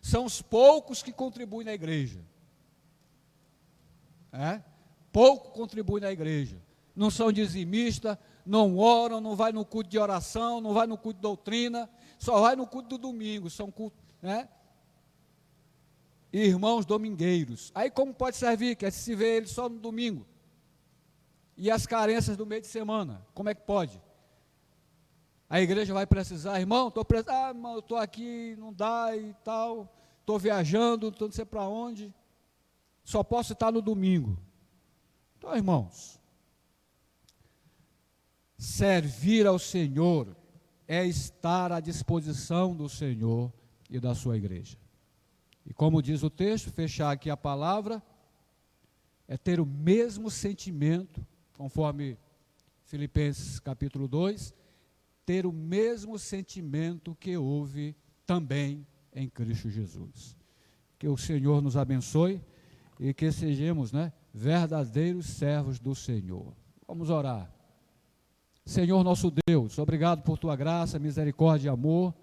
são os poucos que contribuem na igreja. Pouco contribuem na igreja. Não são dizimistas, não oram, não vai no culto de oração, não vai no culto de doutrina, só vai no culto do domingo, são cultos, né? Irmãos domingueiros. Aí como pode servir? Que se vê ele só no domingo. E as carências do meio de semana, como é que pode? A igreja vai precisar, irmão, estou precisando, irmão, eu estou aqui, não dá e tal, estou viajando, estou não sei para onde, só posso estar no domingo. Então, irmãos, servir ao Senhor é estar à disposição do Senhor e da sua igreja. E como diz o texto, fechar aqui a palavra, é ter o mesmo sentimento, conforme Filipenses capítulo 2, ter o mesmo sentimento que houve também em Cristo Jesus. Que o Senhor nos abençoe e que sejamos, né, verdadeiros servos do Senhor. Vamos orar. Senhor nosso Deus, obrigado por tua graça, misericórdia e amor,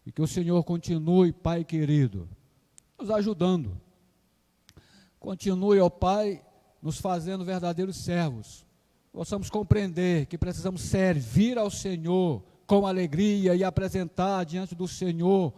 e que o Senhor continue, Pai querido, nos ajudando. Continue, ó Pai, nos fazendo verdadeiros servos. Possamos compreender que precisamos servir ao Senhor com alegria e apresentar diante do Senhor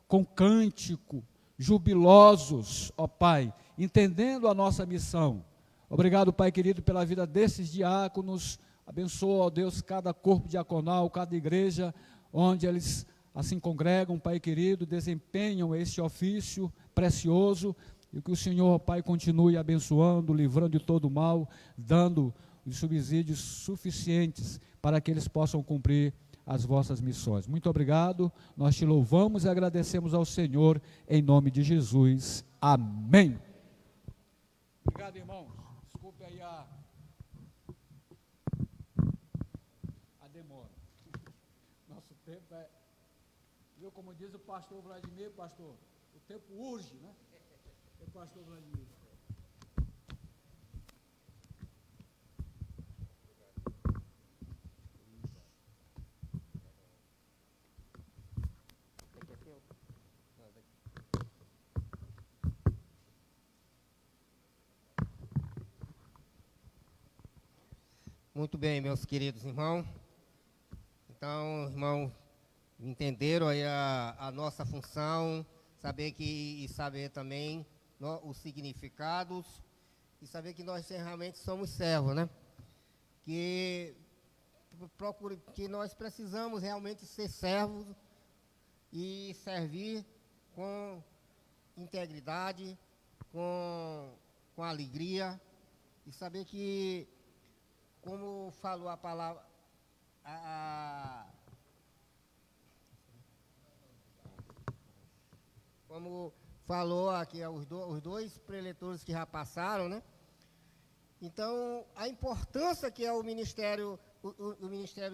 com cântico, jubilosos, ó Pai, entendendo a nossa missão. Obrigado, Pai querido, pela vida desses diáconos. Abençoa, ó Deus, cada corpo diaconal, cada igreja, onde eles assim congregam, Pai querido, desempenham este ofício precioso, e que o Senhor, ó Pai, continue abençoando, livrando de todo mal, dando os subsídios suficientes para que eles possam cumprir as vossas missões. Muito obrigado, nós te louvamos e agradecemos ao Senhor, em nome de Jesus. Amém. Obrigado, irmãos. Desculpe aí a demora. Viu como diz o pastor Vladimir, pastor? O tempo urge, né? O pastor Vladimir. Muito bem, meus queridos irmãos. Então, irmão, entenderam aí a nossa função, saber também os significados e saber que nós realmente somos servos, né? Que nós precisamos realmente ser servos e servir com integridade, com alegria e saber que, como falou a palavra, como falou aqui os dois preletores que já passaram, né? Então, a importância que é o ministério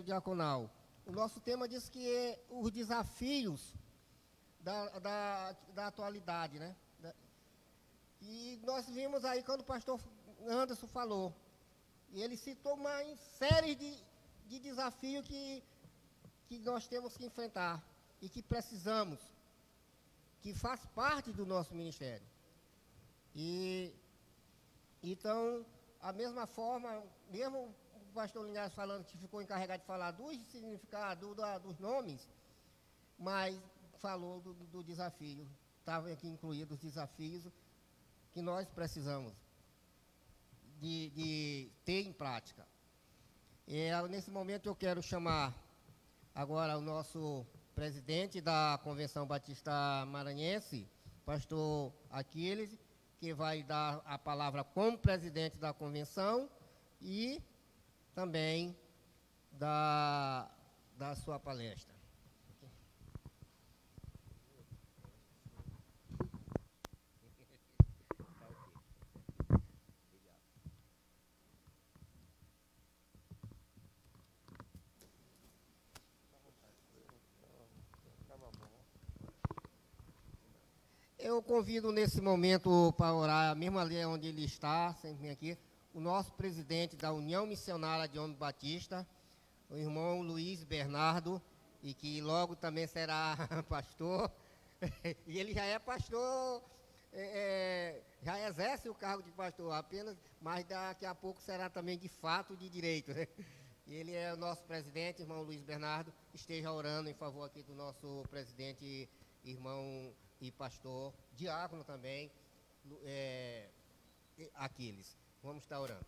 diaconal. O nosso tema diz que é os desafios da atualidade, né? E nós vimos aí quando o pastor Anderson falou, e ele citou uma série de desafios que nós temos que enfrentar e que precisamos, que faz parte do nosso ministério. E então, a mesma forma, mesmo o pastor Linhares falando que ficou encarregado de falar dos significados, dos nomes, mas falou do desafio, estavam aqui incluídos os desafios que nós precisamos de ter em prática. Nesse momento eu quero chamar agora o nosso presidente da Convenção Batista Maranhense, pastor Aquiles, que vai dar a palavra como presidente da convenção e também da sua palestra. Eu convido nesse momento para orar, mesmo ali onde ele está, sempre aqui, o nosso presidente da União Missionária de Homem Batista, o irmão Luiz Bernardo, e que logo também será pastor, e ele já é pastor, já exerce o cargo de pastor apenas, mas daqui a pouco será também de fato de direito, né? E ele é o nosso presidente, irmão Luiz Bernardo, esteja orando em favor aqui do nosso presidente, irmão e pastor, diácono também, Aquiles. Vamos estar orando.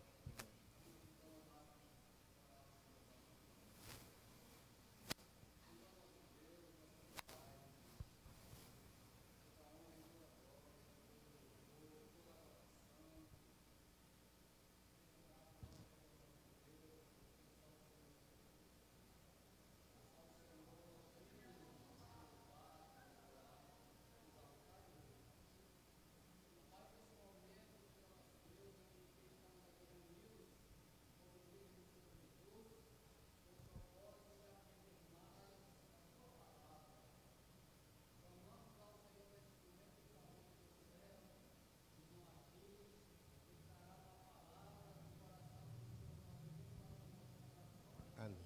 Amém.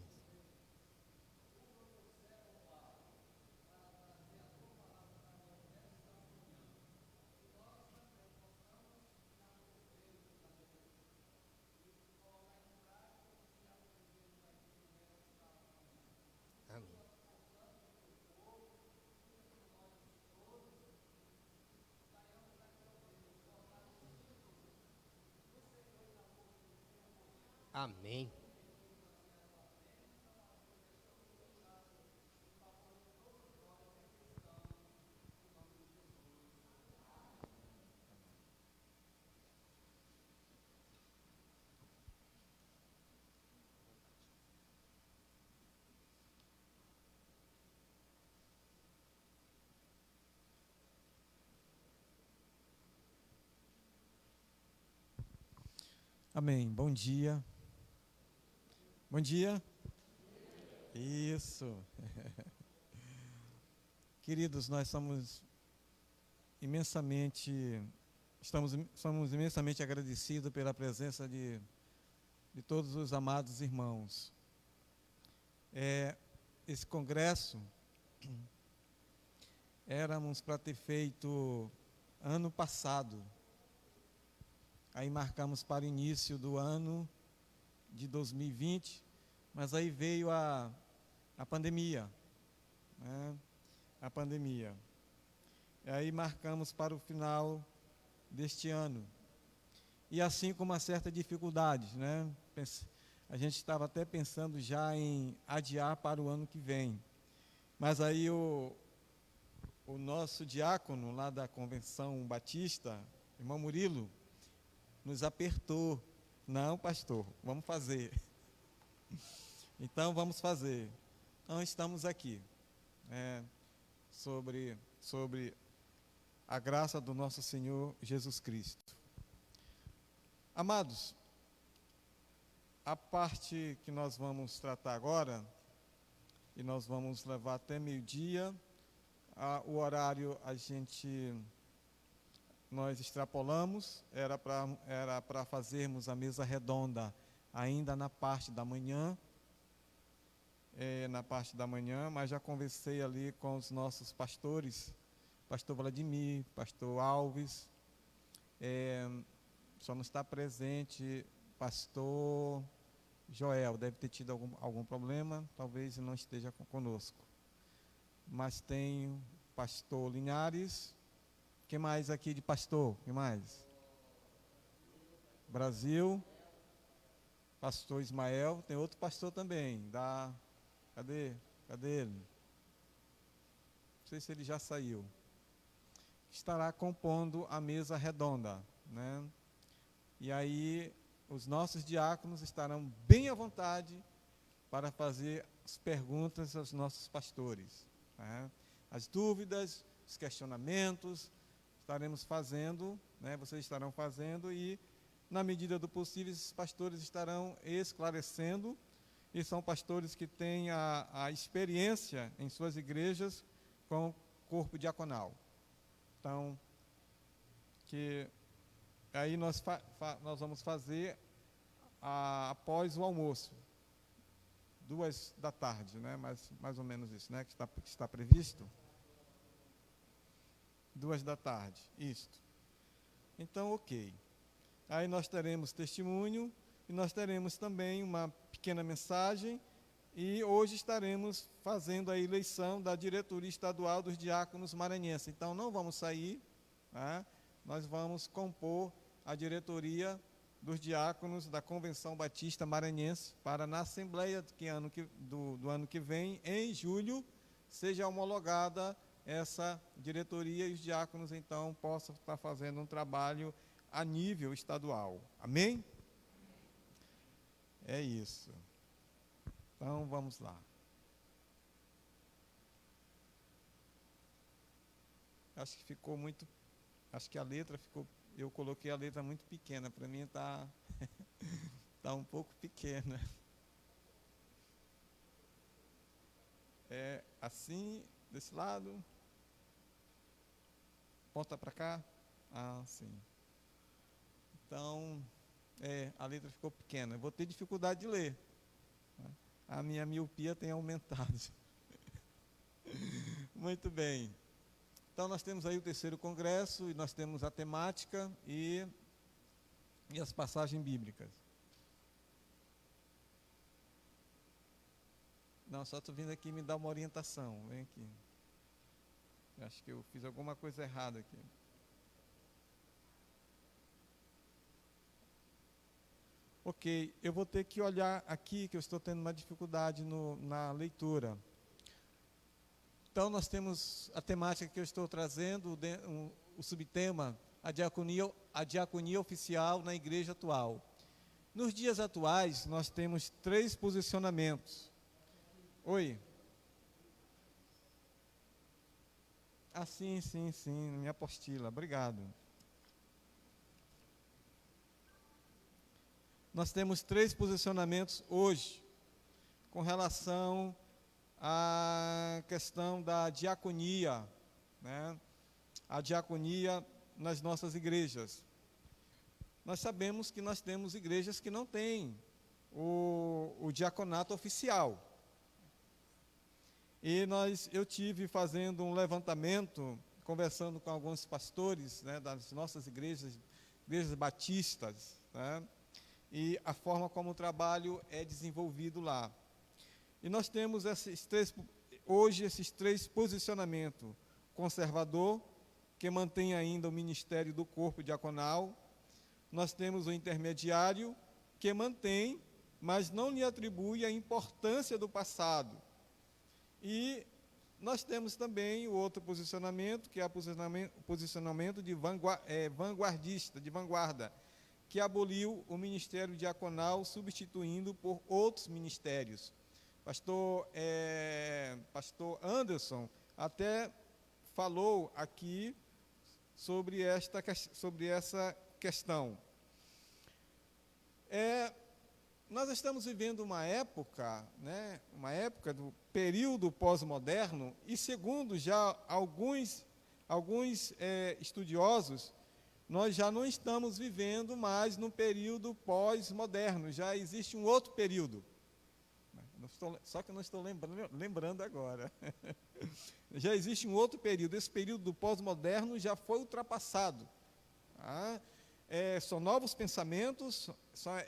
Amém. Amém. Amém. Bom dia. Bom dia. Isso. Queridos, nós somos imensamente agradecidos pela presença de todos os amados irmãos. Esse congresso éramos para ter feito ano passado. Aí marcamos para o início do ano de 2020, mas aí veio a pandemia, né? A pandemia. E aí marcamos para o final deste ano. E assim com uma certa dificuldade, né? A gente estava até pensando já em adiar para o ano que vem. Mas aí o nosso diácono lá da Convenção Batista, irmão Murilo, nos apertou. Não, pastor, vamos fazer. Então, vamos fazer. Então, estamos aqui, sobre a graça do nosso Senhor Jesus Cristo. Amados, a parte que nós vamos tratar agora, e nós vamos levar até meio-dia, o horário nós extrapolamos, era para fazermos a mesa redonda ainda na parte da manhã, mas já conversei ali com os nossos pastores, pastor Vladimir, pastor Alves, só não está presente pastor Joel, deve ter tido algum problema, talvez não esteja conosco. Mas tem o pastor Linhares. Quem mais aqui de pastor? Quem mais? Brasil. Pastor Ismael. Tem outro pastor também. Cadê ele? Não sei se ele já saiu. Estará compondo a mesa redonda, né? E aí os nossos diáconos estarão bem à vontade para fazer as perguntas aos nossos pastores, né? As dúvidas, os questionamentos, estaremos fazendo, né? Vocês estarão fazendo e, na medida do possível, esses pastores estarão esclarecendo, e são pastores que têm a experiência em suas igrejas com o corpo diaconal. Então, aí nós vamos fazer após o almoço, 14h, né? Mais ou menos isso, né? Que está previsto. 14h, isto. Então, ok. Aí nós teremos testemunho e nós teremos também uma pequena mensagem, e hoje estaremos fazendo a eleição da diretoria estadual dos diáconos maranhenses. Então, não vamos sair, né? Nós vamos compor a diretoria dos diáconos da Convenção Batista Maranhense para, na Assembleia do ano que vem, em julho, seja homologada essa diretoria e os diáconos, então, possam estar fazendo um trabalho a nível estadual. Amém? É isso. Então, vamos lá. Acho que a letra ficou... Eu coloquei a letra muito pequena, para mim está um pouco pequena. Assim, desse lado. Ponta para cá. Sim. Então, a letra ficou pequena. Eu vou ter dificuldade de ler. A minha miopia tem aumentado. Muito bem. Então, nós temos aí o terceiro congresso, e nós temos a temática e as passagens bíblicas. Não, só estou vindo aqui me dar uma orientação. Vem aqui. Eu acho que eu fiz alguma coisa errada aqui. Ok, eu vou ter que olhar aqui, que eu estou tendo uma dificuldade na leitura. Então, nós temos a temática que eu estou trazendo, o subtema, a diaconia oficial na igreja atual. Nos dias atuais, nós temos 3 posicionamentos. Oi? Sim, minha apostila, obrigado. Nós temos 3 posicionamentos hoje, com relação a questão da diaconia, né? A diaconia nas nossas igrejas. Nós sabemos que nós temos igrejas que não têm o diaconato oficial. E eu tive fazendo um levantamento, conversando com alguns pastores, né, das nossas igrejas batistas, né, e a forma como o trabalho é desenvolvido lá. E nós temos hoje esses três posicionamentos: conservador, que mantém ainda o ministério do corpo diaconal; nós temos o intermediário, que mantém, mas não lhe atribui a importância do passado; e nós temos também o outro posicionamento, que é o posicionamento de vanguardista, de vanguarda, que aboliu o ministério diaconal, substituindo por outros ministérios. Pastor Anderson até falou aqui sobre essa questão. Nós estamos vivendo uma época, né, uma época do período pós-moderno, e segundo já alguns estudiosos, nós já não estamos vivendo mais no período pós-moderno, já existe um outro período. Só que eu não estou lembrando agora. Já existe um outro período. Esse período do pós-moderno já foi ultrapassado. Tá? São novos pensamentos,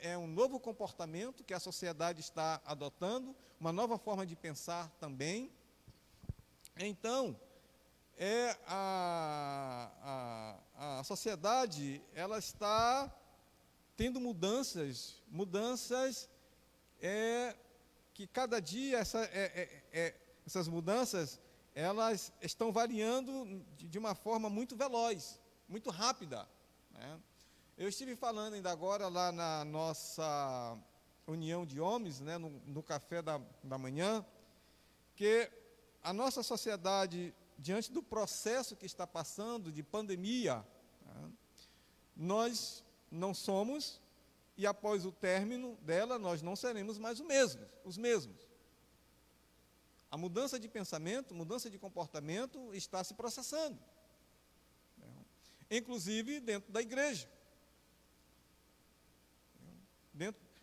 é um novo comportamento que a sociedade está adotando, uma nova forma de pensar também. Então, a sociedade, ela está tendo mudanças que cada dia essas mudanças, elas estão variando de uma forma muito veloz, muito rápida, né? Eu estive falando ainda agora lá na nossa união de homens, né, no café da manhã, que a nossa sociedade, diante do processo que está passando de pandemia, né, nós não somos, e após o término dela, nós não seremos mais os mesmos. A mudança de pensamento, mudança de comportamento está se processando, né, inclusive dentro da igreja.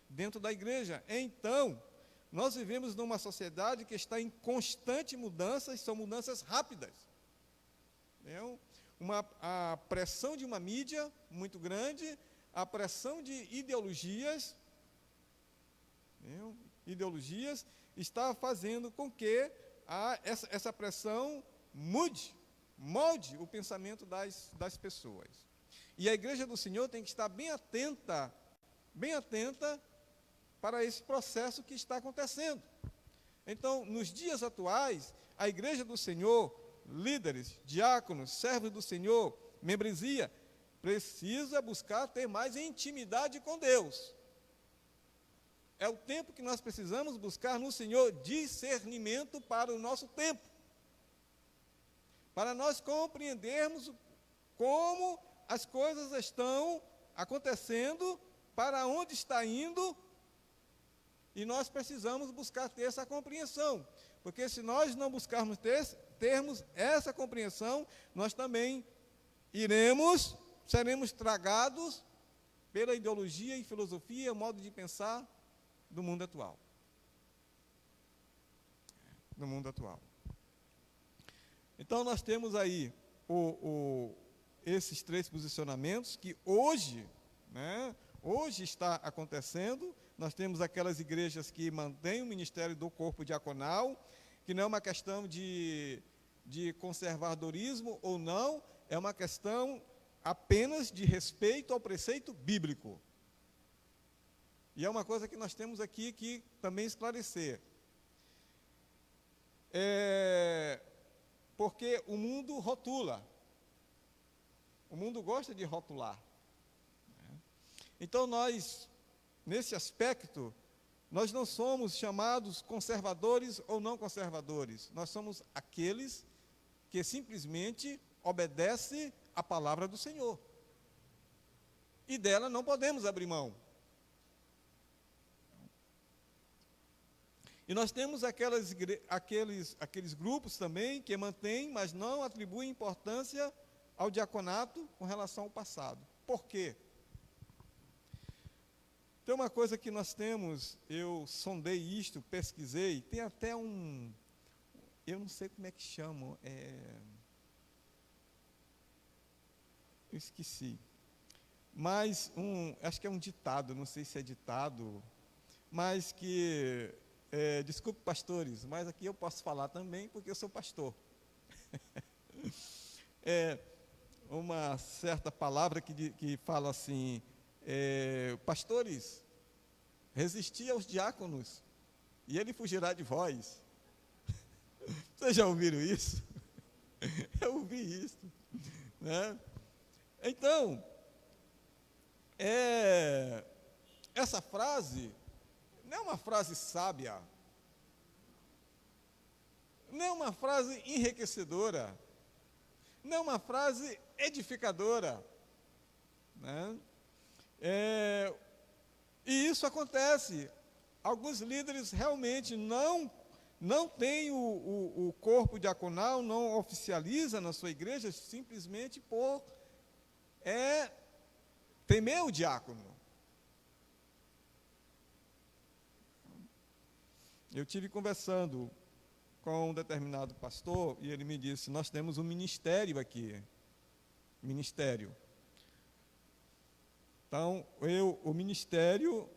Dentro da igreja. Então, nós vivemos numa sociedade que está em constante mudança, e são mudanças rápidas. A pressão de uma mídia muito grande, a pressão de ideologias está fazendo com que essa pressão molde o pensamento das pessoas. E a igreja do Senhor tem que estar bem atenta para esse processo que está acontecendo. Então, nos dias atuais, a igreja do Senhor, líderes, diáconos, servos do Senhor, membresia, precisa buscar ter mais intimidade com Deus. É o tempo que nós precisamos buscar no Senhor discernimento para o nosso tempo, para nós compreendermos como as coisas estão acontecendo, para onde está indo, e nós precisamos buscar ter essa compreensão, porque se nós não buscarmos termos essa compreensão, nós também seremos tragados pela ideologia e filosofia, o modo de pensar do mundo atual. Então, nós temos aí esses três posicionamentos que hoje, né, hoje está acontecendo. Nós temos aquelas igrejas que mantêm o ministério do corpo diaconal, que não é uma questão de conservadorismo ou não, é uma questão apenas de respeito ao preceito bíblico. E é uma coisa que nós temos aqui que também esclarecer. Porque o mundo rotula. O mundo gosta de rotular. Então, nesse aspecto, nós não somos chamados conservadores ou não conservadores. Nós somos aqueles que simplesmente obedecem à palavra do Senhor. E dela não podemos abrir mão. E nós temos aqueles grupos também que mantêm, mas não atribuem importância ao diaconato com relação ao passado. Por quê? Tem uma coisa que nós temos, eu sondei isto, pesquisei, tem até eu não sei como é que chamam, eu esqueci, mas acho que é um ditado, não sei se é ditado, mas que, desculpe pastores, mas aqui eu posso falar também porque eu sou pastor. Uma certa palavra que fala assim, pastores, resisti aos diáconos e ele fugirá de vós. Vocês já ouviram isso? Eu ouvi isso, né? Então, essa frase não é uma frase sábia, não é uma frase enriquecedora, não é uma frase edificadora, né? E isso acontece. Alguns líderes realmente não têm o corpo diaconal, não oficializa na sua igreja, simplesmente por temer o diácono. Eu tive conversando com um determinado pastor e ele me disse, nós temos um ministério aqui, ministério. Então, o ministério,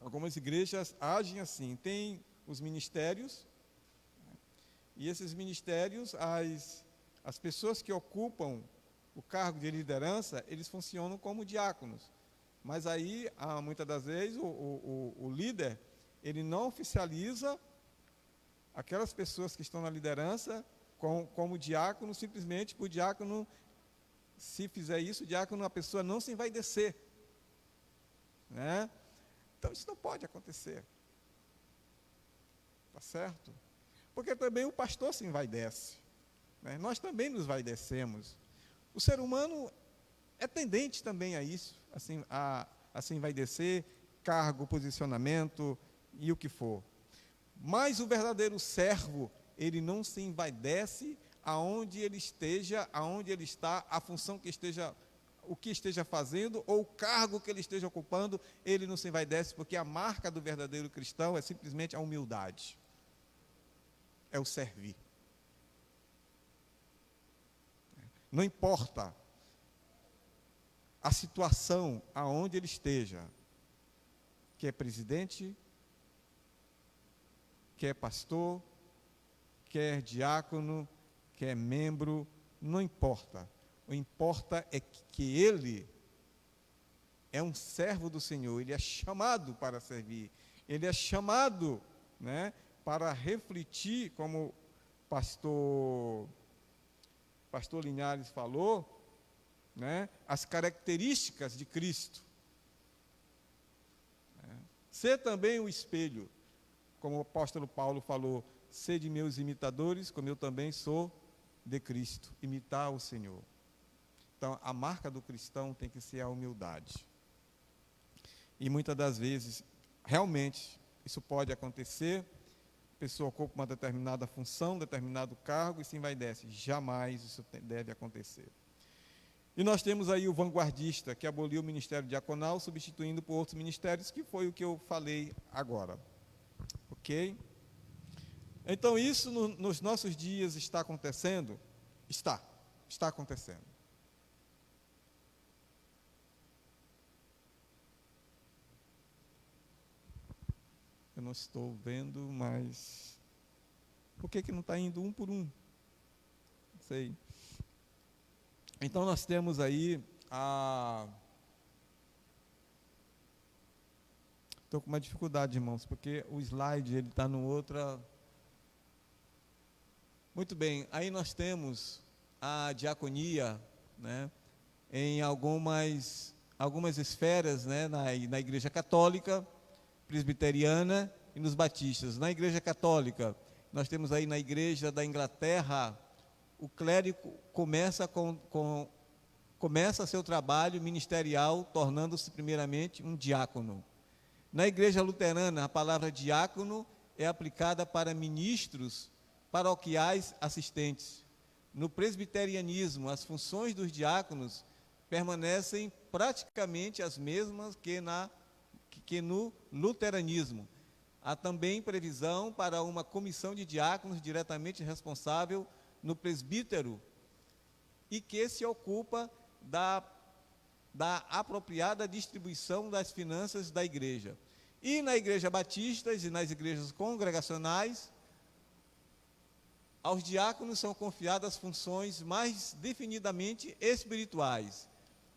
algumas igrejas agem assim, tem os ministérios, e esses ministérios, as pessoas que ocupam o cargo de liderança, eles funcionam como diáconos. Mas aí, muitas das vezes, o líder, ele não oficializa aquelas pessoas que estão na liderança como diácono, simplesmente por diácono. Se fizer isso, o diácono, a pessoa não se envaidecer, né? Então, isso não pode acontecer. Tá certo? Porque também o pastor se envaidece, né? Nós também nos envaidecemos. O ser humano é tendente também a isso, assim, a se envaidecer, cargo, posicionamento e o que for. Mas o verdadeiro servo, ele não se envaidece aonde ele esteja, aonde ele está, a função que esteja, o que esteja fazendo, ou o cargo que ele esteja ocupando, ele não se envaidece, porque a marca do verdadeiro cristão é simplesmente a humildade, é o servir. Não importa a situação aonde ele esteja, que é presidente, que é pastor, que é diácono, que é membro, não importa. O importa é que ele é um servo do Senhor, ele é chamado para servir, ele é chamado, né, para refletir, como o pastor Linhares falou, né, as características de Cristo. Ser também o espelho, como o apóstolo Paulo falou, sede meus imitadores, como eu também sou de Cristo, imitar o Senhor. Então, a marca do cristão tem que ser a humildade. E muitas das vezes, realmente, isso pode acontecer, a pessoa ocupa uma determinada função, determinado cargo e se envaidece. Jamais isso deve acontecer. E nós temos aí o vanguardista, que aboliu o ministério diaconal, substituindo por outros ministérios, que foi o que eu falei agora. Ok? Então, isso nos nossos dias está acontecendo? Está acontecendo. Eu não estou vendo, mas por que não está indo um por um? Não sei. Então, nós temos aí estou com uma dificuldade, irmãos, porque o slide ele está no outra. Muito bem, aí nós temos a diaconia, né, em algumas esferas, né, na Igreja Católica, Presbiteriana e nos batistas. Na Igreja Católica, nós temos aí na Igreja da Inglaterra, o clérigo começa seu trabalho ministerial, tornando-se primeiramente um diácono. Na igreja luterana, a palavra diácono é aplicada para ministros paroquiais assistentes. No presbiterianismo, as funções dos diáconos permanecem praticamente as mesmas que no luteranismo. Há também previsão para uma comissão de diáconos diretamente responsável no presbítero e que se ocupa da apropriada distribuição das finanças da igreja. E na igreja batista e nas igrejas congregacionais, aos diáconos são confiadas funções mais definidamente espirituais.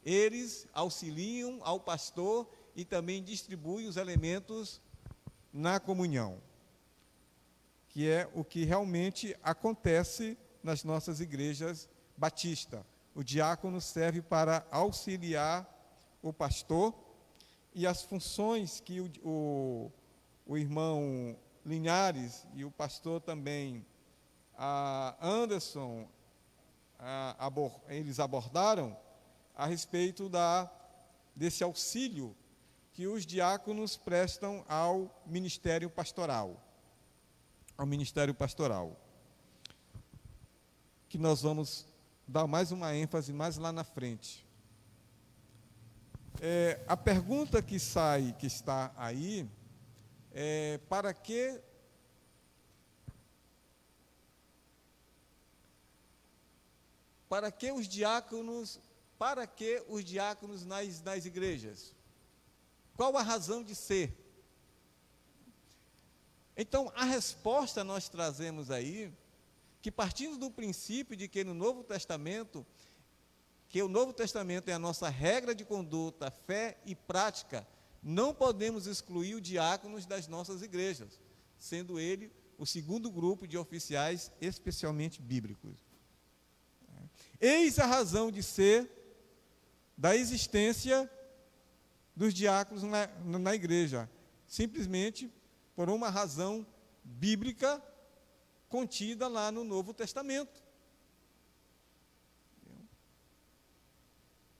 Eles auxiliam ao pastor e também distribuem os elementos na comunhão, que é o que realmente acontece nas nossas igrejas batistas. O diácono serve para auxiliar o pastor e as funções que o irmão Linhares e o pastor também, Anderson, eles abordaram a respeito desse auxílio que os diáconos prestam ao ministério pastoral. Que nós vamos dar mais uma ênfase mais lá na frente. A pergunta que está aí, é para que os diáconos nas igrejas? Qual a razão de ser? Então, a resposta nós trazemos aí, que partindo do princípio de que o Novo Testamento é a nossa regra de conduta, fé e prática, não podemos excluir os diáconos das nossas igrejas, sendo ele o segundo grupo de oficiais especialmente bíblicos. Eis a razão de ser da existência dos diáconos na igreja, simplesmente por uma razão bíblica contida lá no Novo Testamento.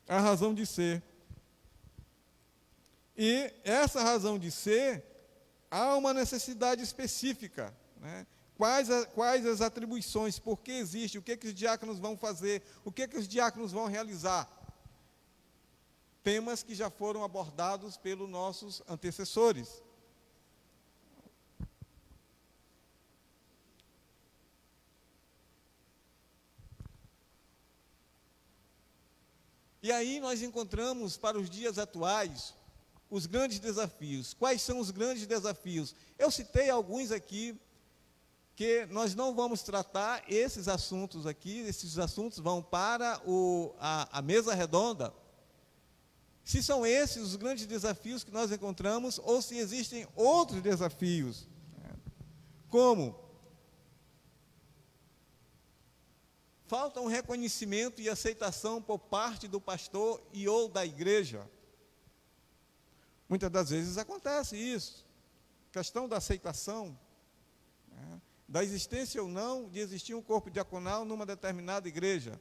A razão de ser. E essa razão de ser, há uma necessidade específica, né? Quais as atribuições, por que existe, o que os diáconos vão fazer, o que os diáconos vão realizar. Temas que já foram abordados pelos nossos antecessores. E aí nós encontramos para os dias atuais os grandes desafios. Quais são os grandes desafios? Eu citei alguns aqui, que nós não vamos tratar esses assuntos aqui, esses assuntos vão para a mesa redonda. Se são esses os grandes desafios que nós encontramos, ou se existem outros desafios, como falta um reconhecimento e aceitação por parte do pastor e ou da igreja. Muitas das vezes acontece isso, questão da aceitação, da existência ou não de existir um corpo diaconal numa determinada igreja.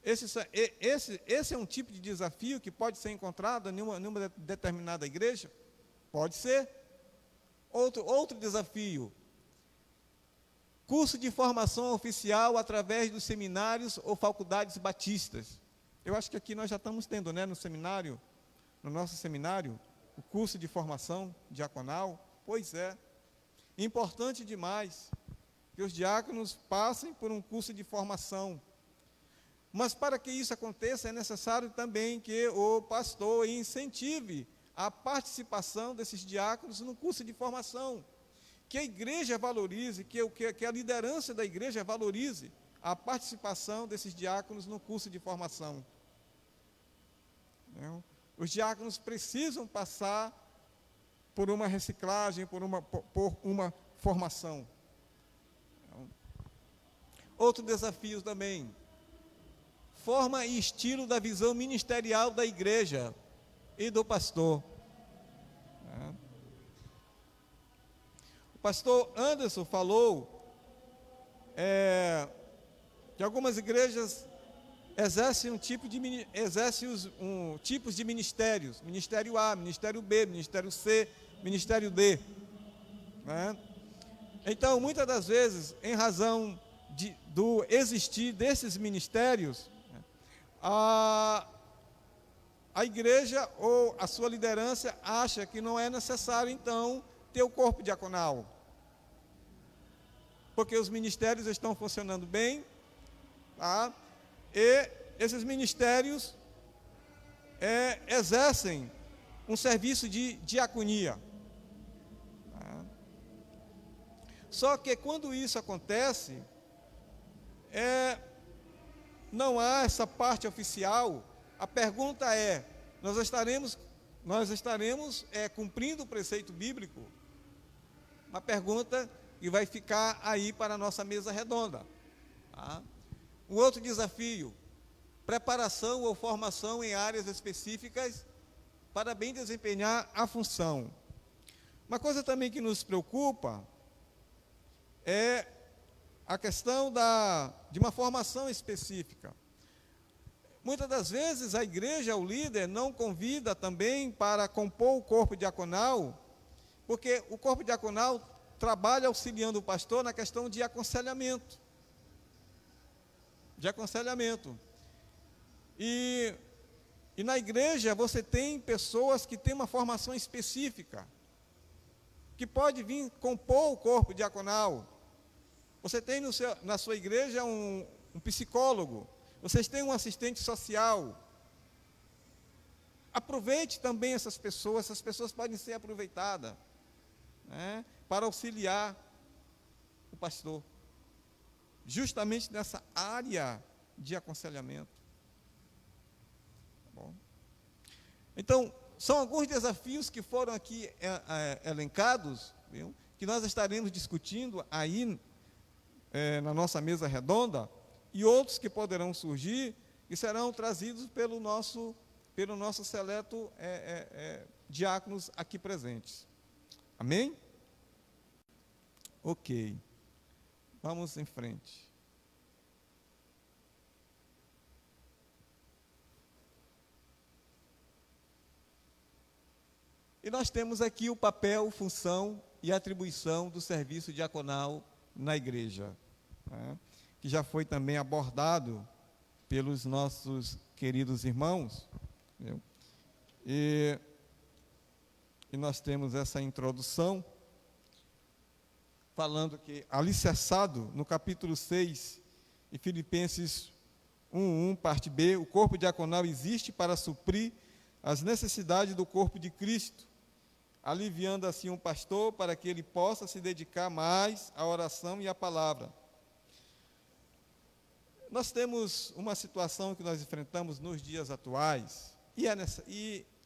Esse é um tipo de desafio que pode ser encontrado em uma determinada igreja? Pode ser. Outro desafio, curso de formação oficial através dos seminários ou faculdades batistas. Eu acho que aqui nós já estamos tendo, né, no nosso seminário, o curso de formação diaconal. Pois é, importante demais que os diáconos passem por um curso de formação. Mas para que isso aconteça, é necessário também que o pastor incentive a participação desses diáconos no curso de formação. Que a igreja valorize, que a liderança da igreja valorize a participação desses diáconos no curso de formação. Os diáconos precisam passar por uma reciclagem, por uma formação. Outro desafio também, forma e estilo da visão ministerial da igreja e do pastor. O pastor Anderson falou que algumas igrejas exerce tipos de ministérios, ministério A, ministério B, ministério C, ministério D, né? Então, muitas das vezes, em razão do existir desses ministérios, a igreja ou a sua liderança acha que não é necessário, então, ter o corpo diaconal, porque os ministérios estão funcionando bem, tá? E esses ministérios exercem um serviço de diaconia. Tá? Só que quando isso acontece, não há essa parte oficial. A pergunta é: nós estaremos cumprindo o preceito bíblico? Uma pergunta que vai ficar aí para a nossa mesa redonda. Tá? Um outro desafio: preparação ou formação em áreas específicas para bem desempenhar a função. Uma coisa também que nos preocupa é a questão de uma formação específica. Muitas das vezes a igreja, o líder, não convida também para compor o corpo diaconal, porque o corpo diaconal trabalha auxiliando o pastor na questão de aconselhamento. E na igreja você tem pessoas que têm uma formação específica, que pode vir compor o corpo diaconal. Você tem na sua igreja um psicólogo, vocês têm um assistente social. Aproveite também essas pessoas podem ser aproveitadas, né, para auxiliar o pastor, justamente nessa área de aconselhamento. Tá bom? Então, são alguns desafios que foram aqui elencados, viu, que nós estaremos discutindo aí na nossa mesa redonda, e outros que poderão surgir e serão trazidos pelo nosso seleto diáconos aqui presentes. Amém? Ok. Vamos em frente. E nós temos aqui o papel, função e atribuição do serviço diaconal na igreja, né, que já foi também abordado pelos nossos queridos irmãos, viu? E nós temos essa introdução, falando que, alicerçado no capítulo 6, e Filipenses 1:1, parte B, o corpo diaconal existe para suprir as necessidades do corpo de Cristo, aliviando assim um pastor para que ele possa se dedicar mais à oração e à palavra. Nós temos uma situação que nós enfrentamos nos dias atuais, e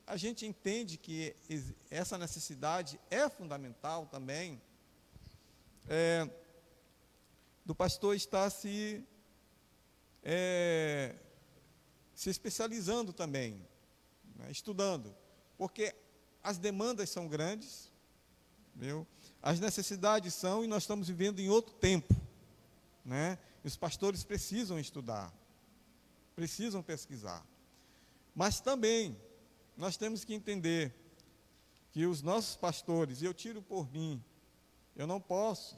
a gente entende que essa necessidade é fundamental também, do pastor estar se especializando também, né, estudando, porque as demandas são grandes, viu? As necessidades são, e nós estamos vivendo em outro tempo, né? Os pastores precisam estudar, precisam pesquisar, mas também nós temos que entender que os nossos pastores, e eu tiro por mim, eu não posso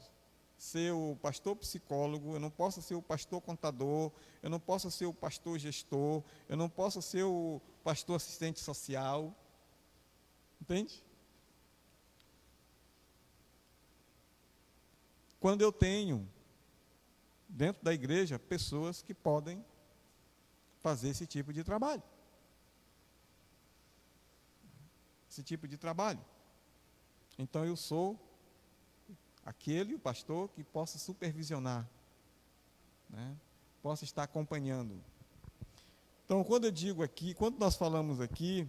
ser o pastor psicólogo, eu não posso ser o pastor contador, eu não posso ser o pastor gestor, eu não posso ser o pastor assistente social, entende? Quando eu tenho dentro da igreja pessoas que podem fazer esse tipo de trabalho. Então eu sou o pastor que possa supervisionar, né? Possa estar acompanhando. Então, quando nós falamos aqui,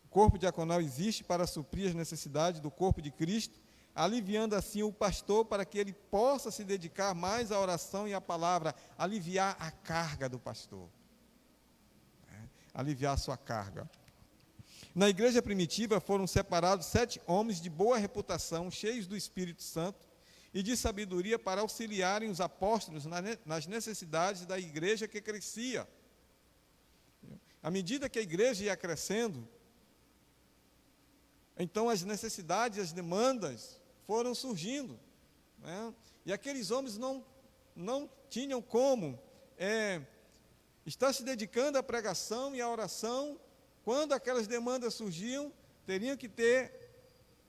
o corpo diaconal existe para suprir as necessidades do corpo de Cristo, aliviando assim o pastor para que ele possa se dedicar mais à oração e à palavra, aliviar a carga do pastor, né? Aliviar a sua carga. Na igreja primitiva foram separados 7 homens de boa reputação, cheios do Espírito Santo e de sabedoria, para auxiliarem os apóstolos nas necessidades da igreja que crescia. À medida que a igreja ia crescendo, então as necessidades, as demandas foram surgindo, né? E aqueles homens não tinham como estar se dedicando à pregação e à oração. Quando aquelas demandas surgiam, teriam que ter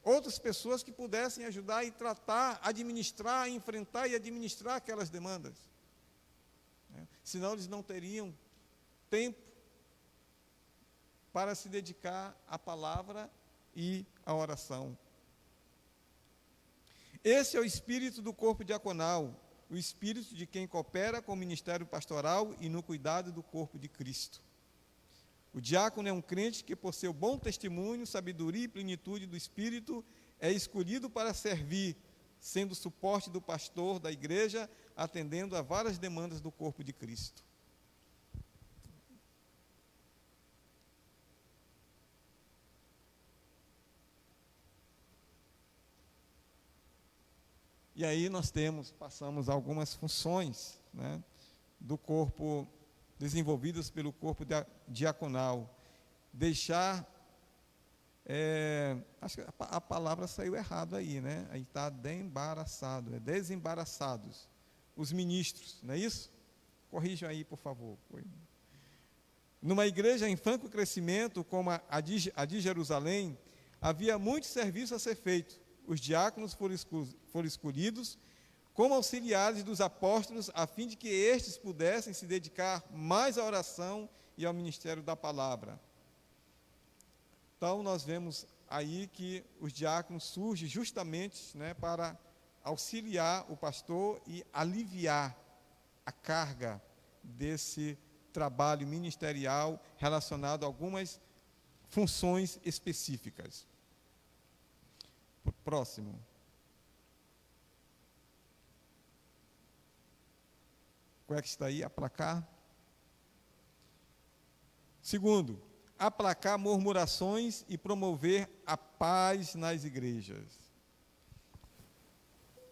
outras pessoas que pudessem ajudar e tratar, administrar, enfrentar e administrar aquelas demandas, né? Senão eles não teriam tempo para se dedicar à palavra e à oração. Esse é o espírito do corpo diaconal, o espírito de quem coopera com o ministério pastoral e no cuidado do corpo de Cristo. O diácono é um crente que, por seu bom testemunho, sabedoria e plenitude do Espírito, é escolhido para servir, sendo suporte do pastor da igreja, atendendo a várias demandas do corpo de Cristo. E aí nós passamos algumas funções, né, do corpo, desenvolvidas pelo corpo diaconal. Deixar, acho que a palavra saiu errado aí, né? Aí está desembaraçado, desembaraçados, os ministros, não é isso? Corrijam aí, por favor. Numa igreja em franco crescimento, como a de Jerusalém, havia muito serviço a ser feito. Os diáconos foram escolhidos como auxiliares dos apóstolos, a fim de que estes pudessem se dedicar mais à oração e ao ministério da palavra. Então, nós vemos aí que os diáconos surgem justamente, né, para auxiliar o pastor e aliviar a carga desse trabalho ministerial relacionado a algumas funções específicas. Próximo. Qual é que está aí? Aplacar. Segundo, aplacar murmurações e promover a paz nas igrejas.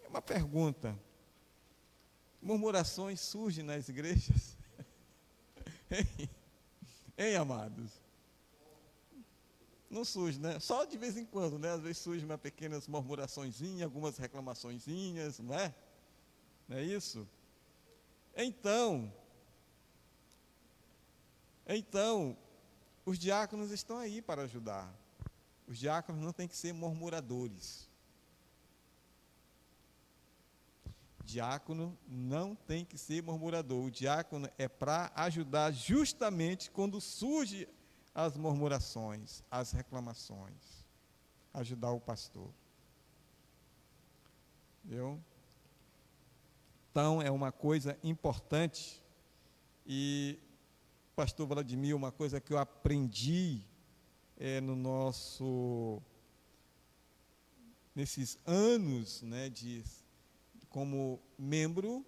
É uma pergunta. Murmurações surgem nas igrejas? Hein, amados? Não surge, né? Só de vez em quando, né? Às vezes surge uma pequenas murmuraçõezinhas, algumas reclamaçõezinhas, não é? Não é isso? Então, os diáconos estão aí para ajudar. Os diáconos não têm que ser murmuradores. Diácono não tem que ser murmurador. O diácono é para ajudar justamente quando surge as murmurações, as reclamações. Ajudar o pastor. Viu? Então, é uma coisa importante. E, pastor Vladimir, uma coisa que eu aprendi nesses anos, né, como membro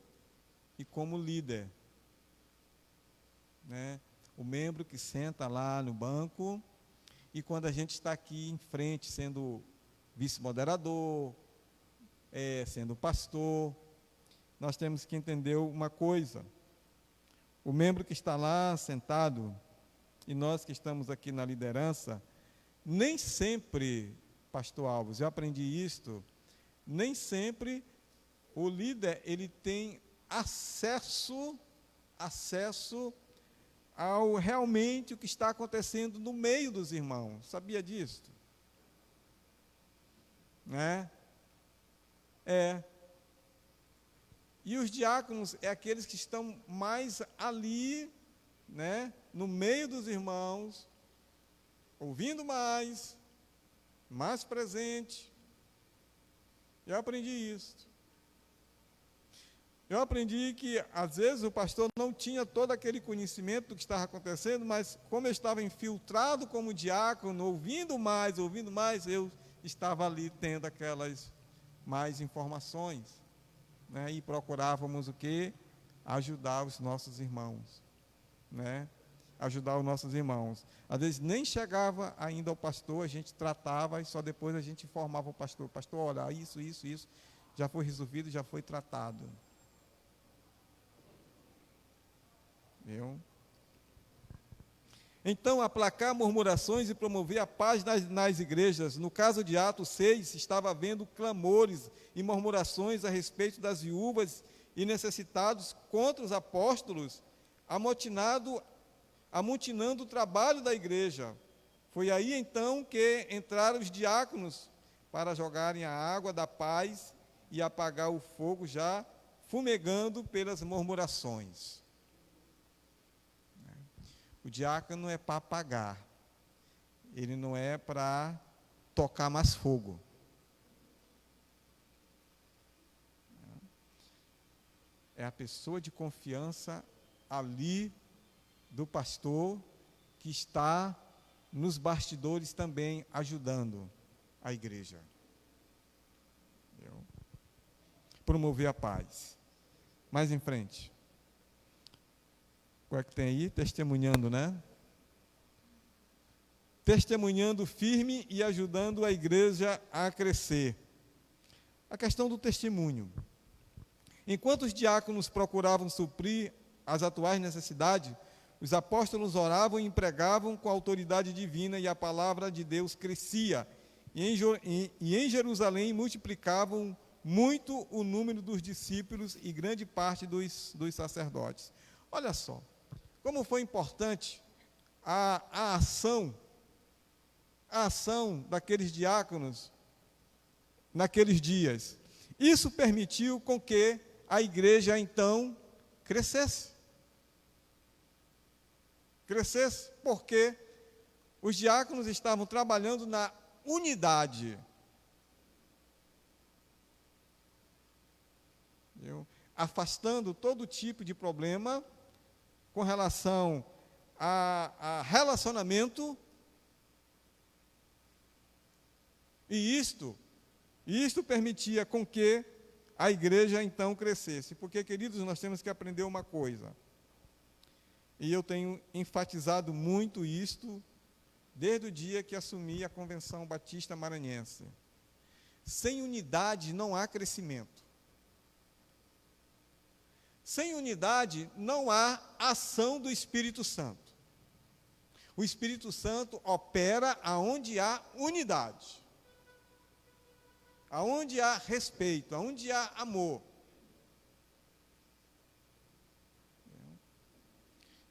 e como líder, né? O membro que senta lá no banco, e quando a gente está aqui em frente, sendo vice-moderador, sendo pastor, nós temos que entender uma coisa. O membro que está lá sentado, e nós que estamos aqui na liderança, nem sempre, pastor Alves, eu aprendi isto, nem sempre o líder ele tem acesso ao realmente o que está acontecendo no meio dos irmãos. Sabia disso? Né? E os diáconos é aqueles que estão mais ali, né, no meio dos irmãos, ouvindo mais presente. Eu aprendi isso. Eu aprendi que, às vezes, o pastor não tinha todo aquele conhecimento do que estava acontecendo, mas como eu estava infiltrado como diácono, ouvindo mais, eu estava ali tendo aquelas mais informações, né? E procurávamos o quê? Ajudar os nossos irmãos, né? Ajudar os nossos irmãos. Às vezes nem chegava ainda ao pastor, a gente tratava e só depois a gente informava o pastor. Pastor, olha, isso, já foi resolvido, já foi tratado. Viu? Então, aplacar murmurações e promover a paz nas igrejas. No caso de Atos 6, estava havendo clamores e murmurações a respeito das viúvas e necessitados contra os apóstolos, amotinando o trabalho da igreja. Foi aí então que entraram os diáconos para jogarem a água da paz e apagar o fogo já fumegando pelas murmurações. O diácono é para apagar, ele não é para tocar mais fogo. É a pessoa de confiança ali do pastor que está nos bastidores também ajudando a igreja. Entendeu? Promover a paz. Mais em frente. Qual é que tem aí? Testemunhando, né? Testemunhando firme e ajudando a igreja a crescer. A questão do testemunho. Enquanto os diáconos procuravam suprir as atuais necessidades, os apóstolos oravam e pregavam com a autoridade divina e a palavra de Deus crescia. E em Jerusalém multiplicavam muito o número dos discípulos e grande parte dos sacerdotes. Olha só, como foi importante a ação daqueles diáconos naqueles dias. Isso permitiu com que a igreja, então, crescesse. Crescesse porque os diáconos estavam trabalhando na unidade. Afastando todo tipo de problema com relação a relacionamento. E isto permitia com que a igreja então crescesse. Porque, queridos, nós temos que aprender uma coisa. E eu tenho enfatizado muito isto desde o dia que assumi a Convenção Batista Maranhense. Sem unidade não há crescimento. Sem unidade não há ação do Espírito Santo. O Espírito Santo opera aonde há unidade. Aonde há respeito, aonde há amor.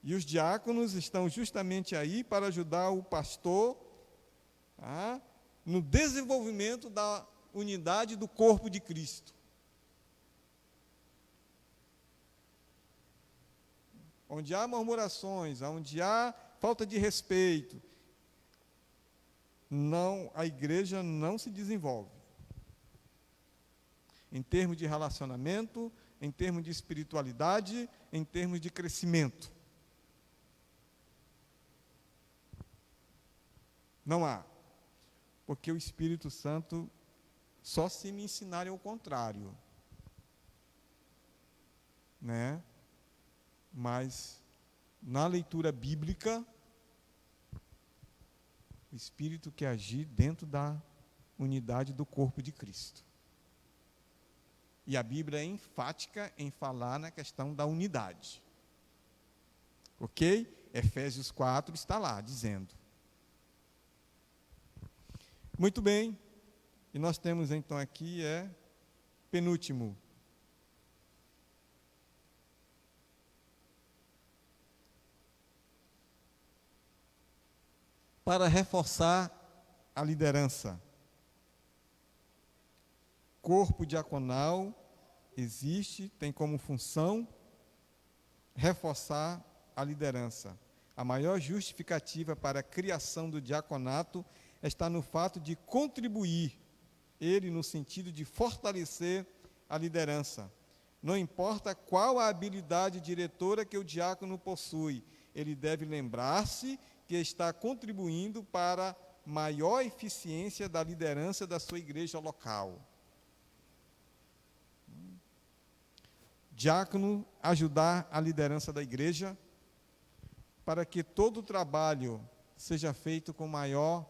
E os diáconos estão justamente aí para ajudar o pastor no desenvolvimento da unidade do corpo de Cristo. Onde há murmurações, onde há falta de respeito, a igreja não se desenvolve. Em termos de relacionamento, em termos de espiritualidade, em termos de crescimento. Não há. Porque o Espírito Santo só se me ensinarem o contrário. Né? Mas, na leitura bíblica, o Espírito quer agir dentro da unidade do corpo de Cristo. E a Bíblia é enfática em falar na questão da unidade. Ok? Efésios 4 está lá, dizendo. Muito bem. E nós temos então aqui, penúltimo. Para reforçar a liderança. Corpo diaconal existe, tem como função reforçar a liderança. A maior justificativa para a criação do diaconato está no fato de contribuir, ele no sentido de fortalecer a liderança. Não importa qual a habilidade diretora que o diácono possui, ele deve lembrar-se que está contribuindo para maior eficiência da liderança da sua igreja local. Diácono ajudar a liderança da igreja para que todo o trabalho seja feito com maior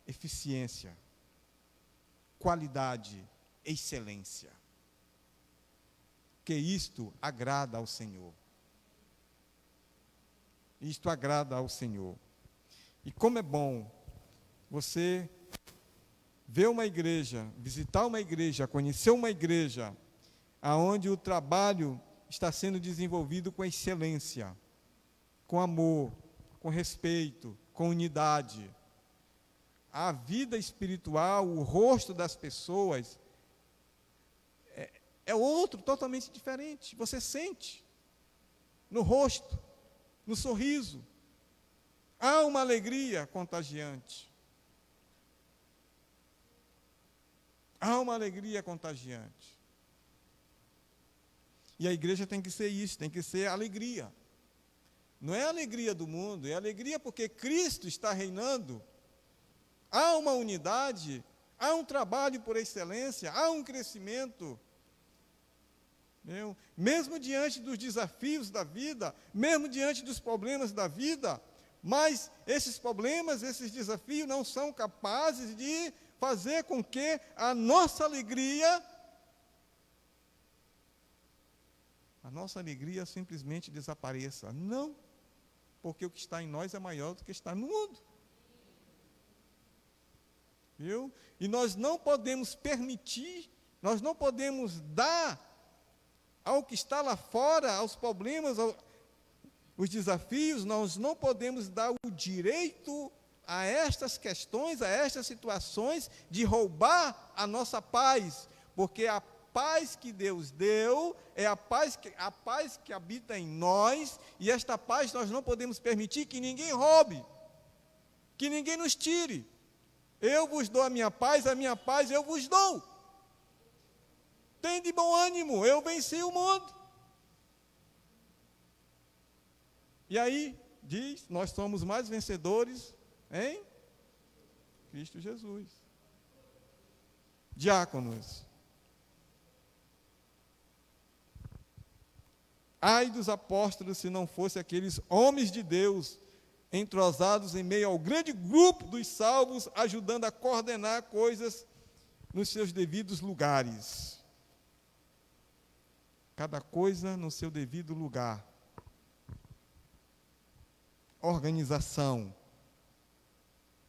eficiência, qualidade, excelência. Que isto agrada ao Senhor. Isto agrada ao Senhor. E como é bom você ver uma igreja, visitar uma igreja, conhecer uma igreja, aonde o trabalho está sendo desenvolvido com excelência, com amor, com respeito, com unidade. A vida espiritual, o rosto das pessoas é outro, totalmente diferente. Você sente no rosto, no sorriso. Há uma alegria contagiante. Há uma alegria contagiante. E a igreja tem que ser isso, tem que ser alegria. Não é a alegria do mundo, é alegria porque Cristo está reinando. Há uma unidade, há um trabalho por excelência, há um crescimento. Mesmo diante dos desafios da vida, mesmo diante dos problemas da vida, mas esses problemas, esses desafios não são capazes de fazer com que a nossa alegria simplesmente desapareça. Não, porque o que está em nós é maior do que está no mundo. Viu? E nós não podemos permitir, nós não podemos dar ao que está lá fora, aos problemas, os desafios, nós não podemos dar o direito a estas questões, a estas situações, de roubar a nossa paz, porque a paz que Deus deu é a paz que habita em nós, e esta paz nós não podemos permitir que ninguém roube, que ninguém nos tire. Eu vos dou a minha paz eu vos dou. Tende bom ânimo, eu venci o mundo. E aí, diz, nós somos mais vencedores em Cristo Jesus. Diáconos. Ai dos apóstolos se não fossem aqueles homens de Deus, entrosados em meio ao grande grupo dos salvos, ajudando a coordenar coisas nos seus devidos lugares. Cada coisa no seu devido lugar. Organização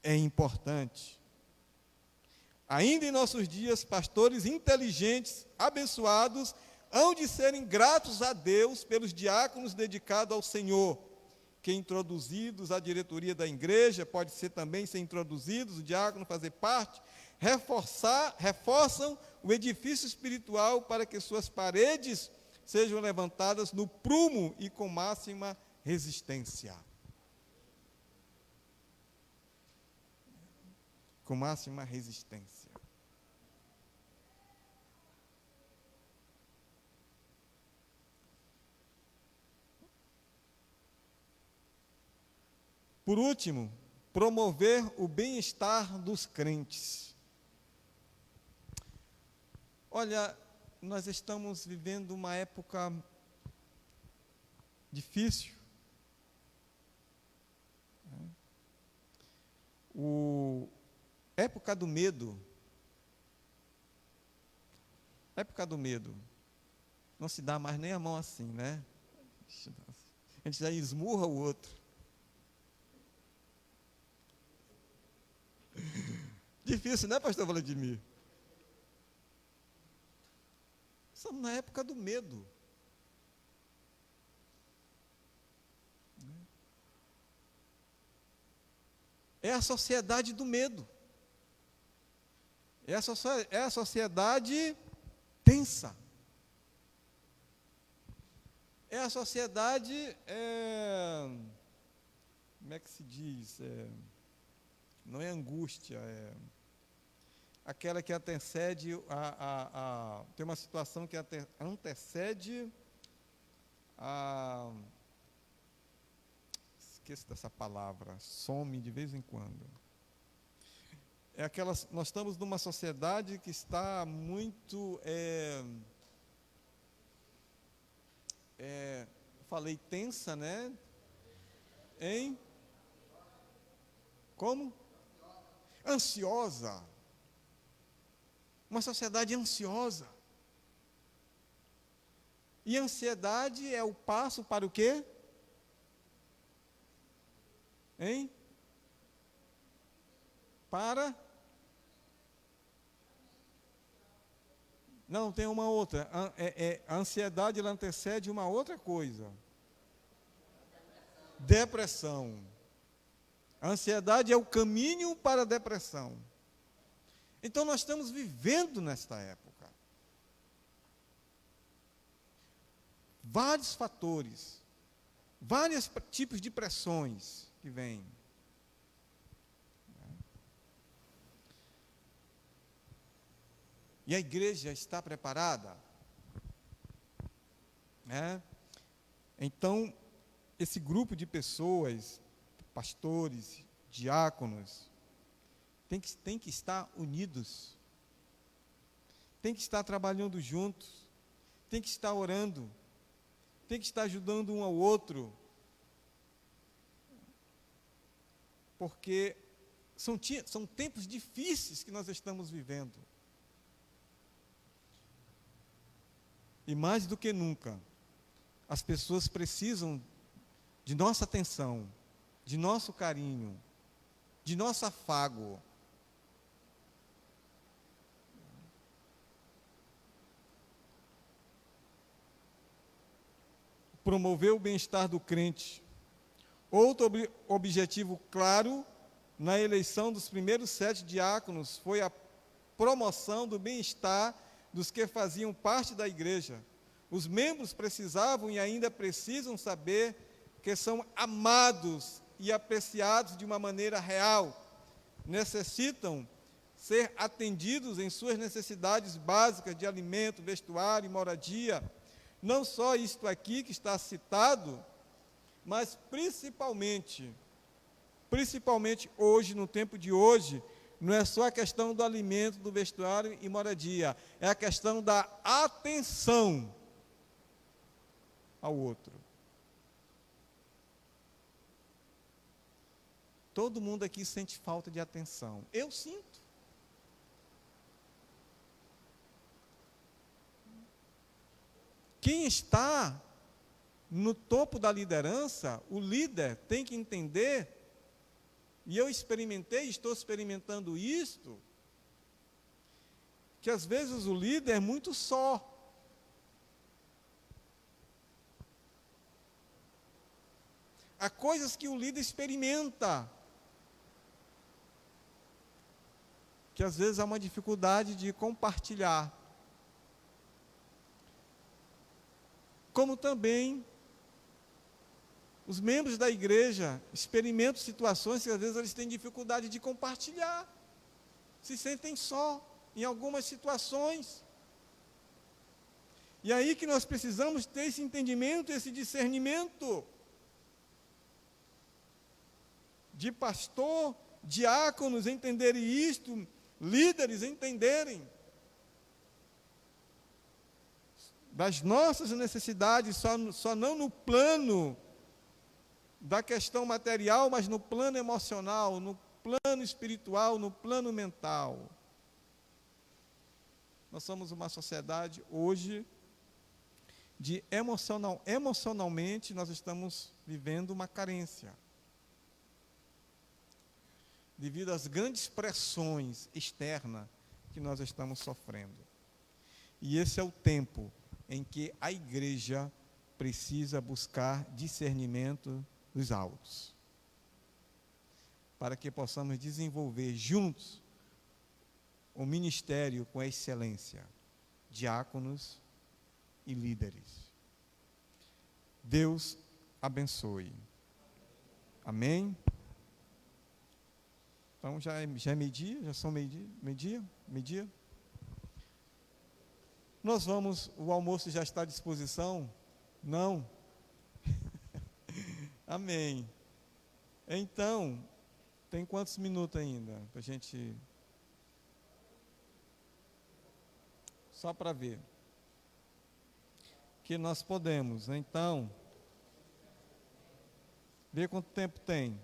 é importante. Ainda em nossos dias, pastores inteligentes, abençoados, hão de serem gratos a Deus pelos diáconos dedicados ao Senhor, que introduzidos à diretoria da igreja, pode ser também ser introduzidos, o diácono fazer parte, reforçam o edifício espiritual para que suas paredes sejam levantadas no prumo e com máxima resistência. Com máxima resistência. Por último, promover o bem-estar dos crentes. Olha, nós estamos vivendo uma época difícil. Época do medo. Época do medo. Não se dá mais nem a mão assim, né? A gente já esmurra o outro. Difícil, né, pastor Vladimir? Estamos na época do medo. É a sociedade do medo. É a sociedade tensa. É a sociedade, como é que se diz? Não é angústia, é aquela que antecede, tem uma situação que antecede esqueço dessa palavra, some de vez em quando. Nós estamos numa sociedade que está muito, falei tensa, né? Como? Ansiosa. Uma sociedade ansiosa. E ansiedade é o passo para o quê? para... Não, tem uma outra. A ansiedade, ela antecede uma outra coisa. Depressão. A ansiedade é o caminho para a depressão. Então, nós estamos vivendo nesta época. Vários fatores, vários tipos de pressões que vêm. E a igreja está preparada? Então, esse grupo de pessoas, pastores, diáconos, tem que estar unidos, tem que estar trabalhando juntos, tem que estar orando, tem que estar ajudando um ao outro, porque são tempos difíceis que nós estamos vivendo. E mais do que nunca, as pessoas precisam de nossa atenção, de nosso carinho, de nosso afago. Promover o bem-estar do crente. Outro objetivo claro na eleição dos primeiros 7 diáconos foi a promoção do bem-estar dos que faziam parte da igreja. Os membros precisavam e ainda precisam saber que são amados e apreciados de uma maneira real. Necessitam ser atendidos em suas necessidades básicas de alimento, vestuário e moradia. Não só isto aqui que está citado, mas principalmente hoje, no tempo de hoje, não é só a questão do alimento, do vestuário e moradia, é a questão da atenção ao outro. Todo mundo aqui sente falta de atenção. Eu sinto. Quem está no topo da liderança, o líder tem que entender, e eu estou experimentando isto, que às vezes o líder é muito só. Há coisas que o líder experimenta, que às vezes há uma dificuldade de compartilhar. Como também os membros da igreja experimentam situações que às vezes eles têm dificuldade de compartilhar, se sentem só em algumas situações. E aí que nós precisamos ter esse entendimento, esse discernimento de pastor, diáconos entenderem isto, líderes entenderem das nossas necessidades, só não no plano da questão material, mas no plano emocional, no plano espiritual, no plano mental. Nós somos uma sociedade hoje de emocionalmente nós estamos vivendo uma carência, devido às grandes pressões externas que nós estamos sofrendo. E esse é o tempo em que a igreja precisa buscar discernimento dos altos, para que possamos desenvolver juntos o ministério com excelência, diáconos e líderes. Deus abençoe. Amém? Então já é meio-dia, já são meio-dia. O almoço já está à disposição? Não? Amém. Então, tem quantos minutos ainda para a gente... Só para ver. Que nós podemos, então, ver quanto tempo tem.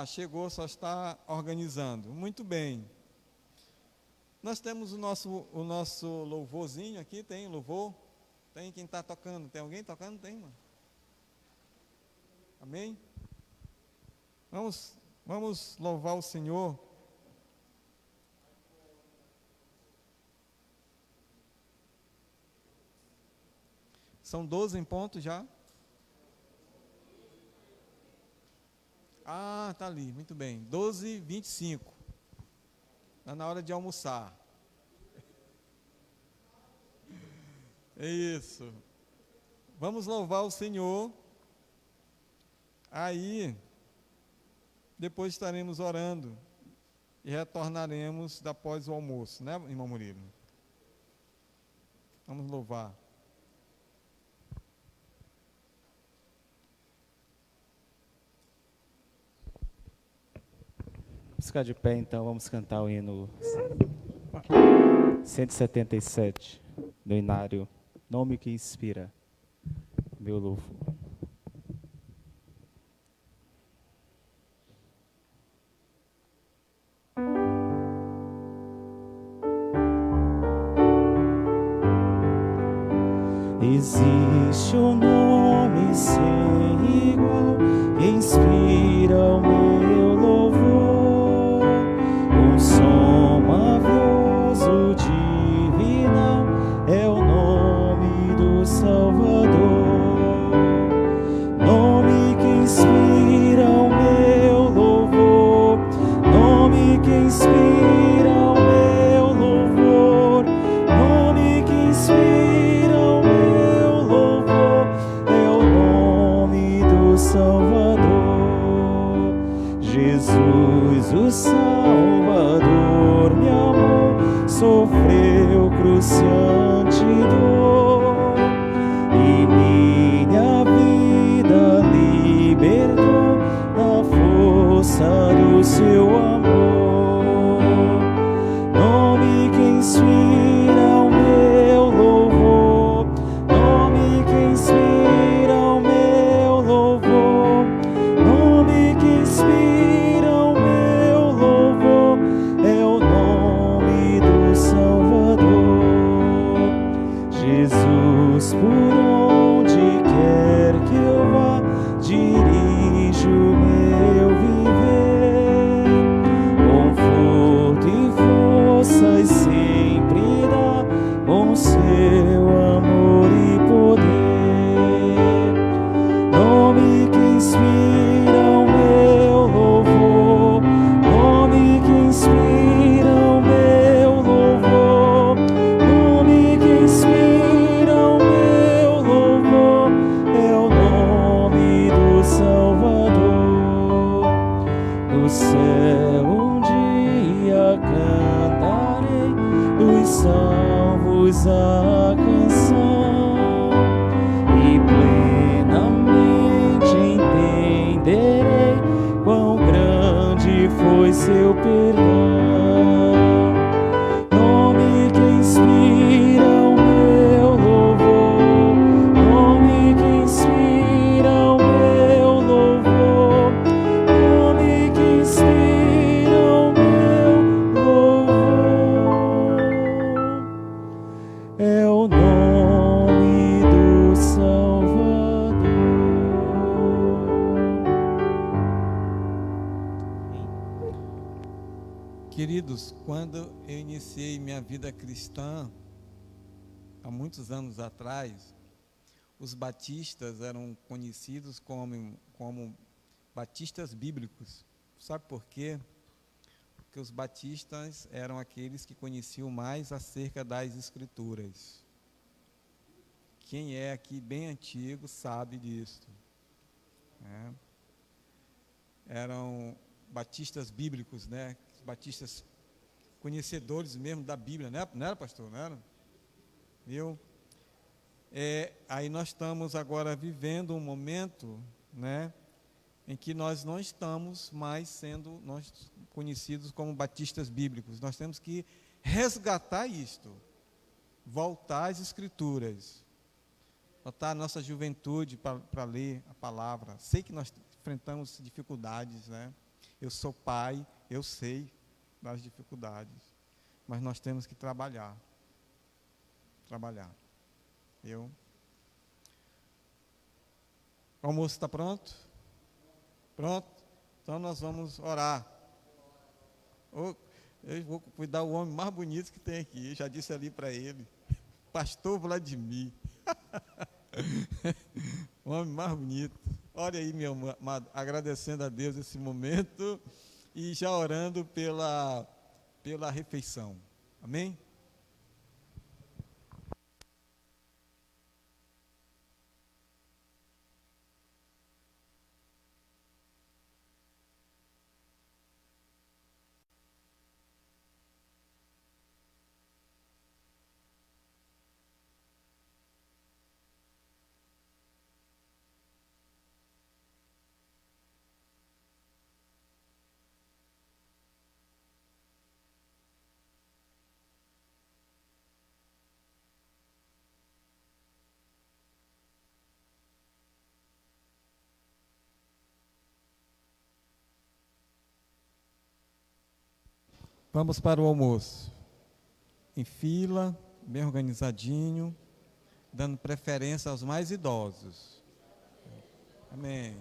Chegou, só está organizando. Muito bem. Nós temos o nosso louvorzinho aqui, tem louvor? Tem quem está tocando? Tem alguém tocando? Tem, mano. Amém? Vamos louvar o Senhor. São 12 em ponto já? Ah, tá ali, muito bem. 12h25. Está na hora de almoçar. É isso. Vamos louvar o Senhor. Aí, depois estaremos orando e retornaremos após o almoço, né, irmão Murilo? Vamos louvar. Vamos ficar de pé então, vamos cantar o hino 177 do Inário, Nome que Inspira, meu louvor. Existe um nome sem igual que inspira o meu louvor, um som mavioso divinal, é o nome do Salvador. Nome que inspira o meu louvor, nome que inspira o meu louvor, nome que inspira o meu louvor, é o nome do Salvador. Jesus, o Salvador, me amou, sofreu cruciante dor, e minha vida libertou na força do seu amor. Nome que inspira o meu louvor, nome que inspira o meu louvor, nome que inspira o meu louvor, é o nome do Salvador. Jesus, por onde quer que eu vá, dirijo meu viver, conforto e forças sempre dá, com seu amor e poder. Nome que inspira o meu louvor, nome que inspira o meu louvor, nome que inspira o meu louvor, é o nome do Salvador. No céu um dia cantarei, dos salvos a canção, e plenamente entenderei quão grande foi seu perdão. Nome que inspira o meu louvor, nome que inspira o meu louvor, nome que inspira o meu louvor, é o nome do Salvador. Queridos, quando eu iniciei minha vida cristã, há muitos anos atrás, os batistas eram conhecidos como batistas bíblicos. Sabe por quê? Porque os batistas eram aqueles que conheciam mais acerca das Escrituras. Quem é aqui bem antigo sabe disso, né? Eram batistas bíblicos, né? Batistas conhecedores mesmo da Bíblia, né? Não era, pastor? Não era? Viu? Aí nós estamos agora vivendo um momento, né, em que nós não estamos mais sendo conhecidos como batistas bíblicos. Nós temos que resgatar isto, voltar às Escrituras, voltar a nossa juventude para ler a palavra. Sei que nós enfrentamos dificuldades, né? Eu sou pai, eu sei das dificuldades, mas nós temos que trabalhar. Trabalhar. O almoço está pronto? Pronto? Então nós vamos orar. Eu vou cuidar do homem mais bonito que tem aqui. Eu já disse ali para ele. Pastor Vladimir. O homem mais bonito. Olha aí, meu amado, agradecendo a Deus esse momento e já orando pela refeição. Amém? Vamos para o almoço. Em fila, bem organizadinho, dando preferência aos mais idosos. Amém.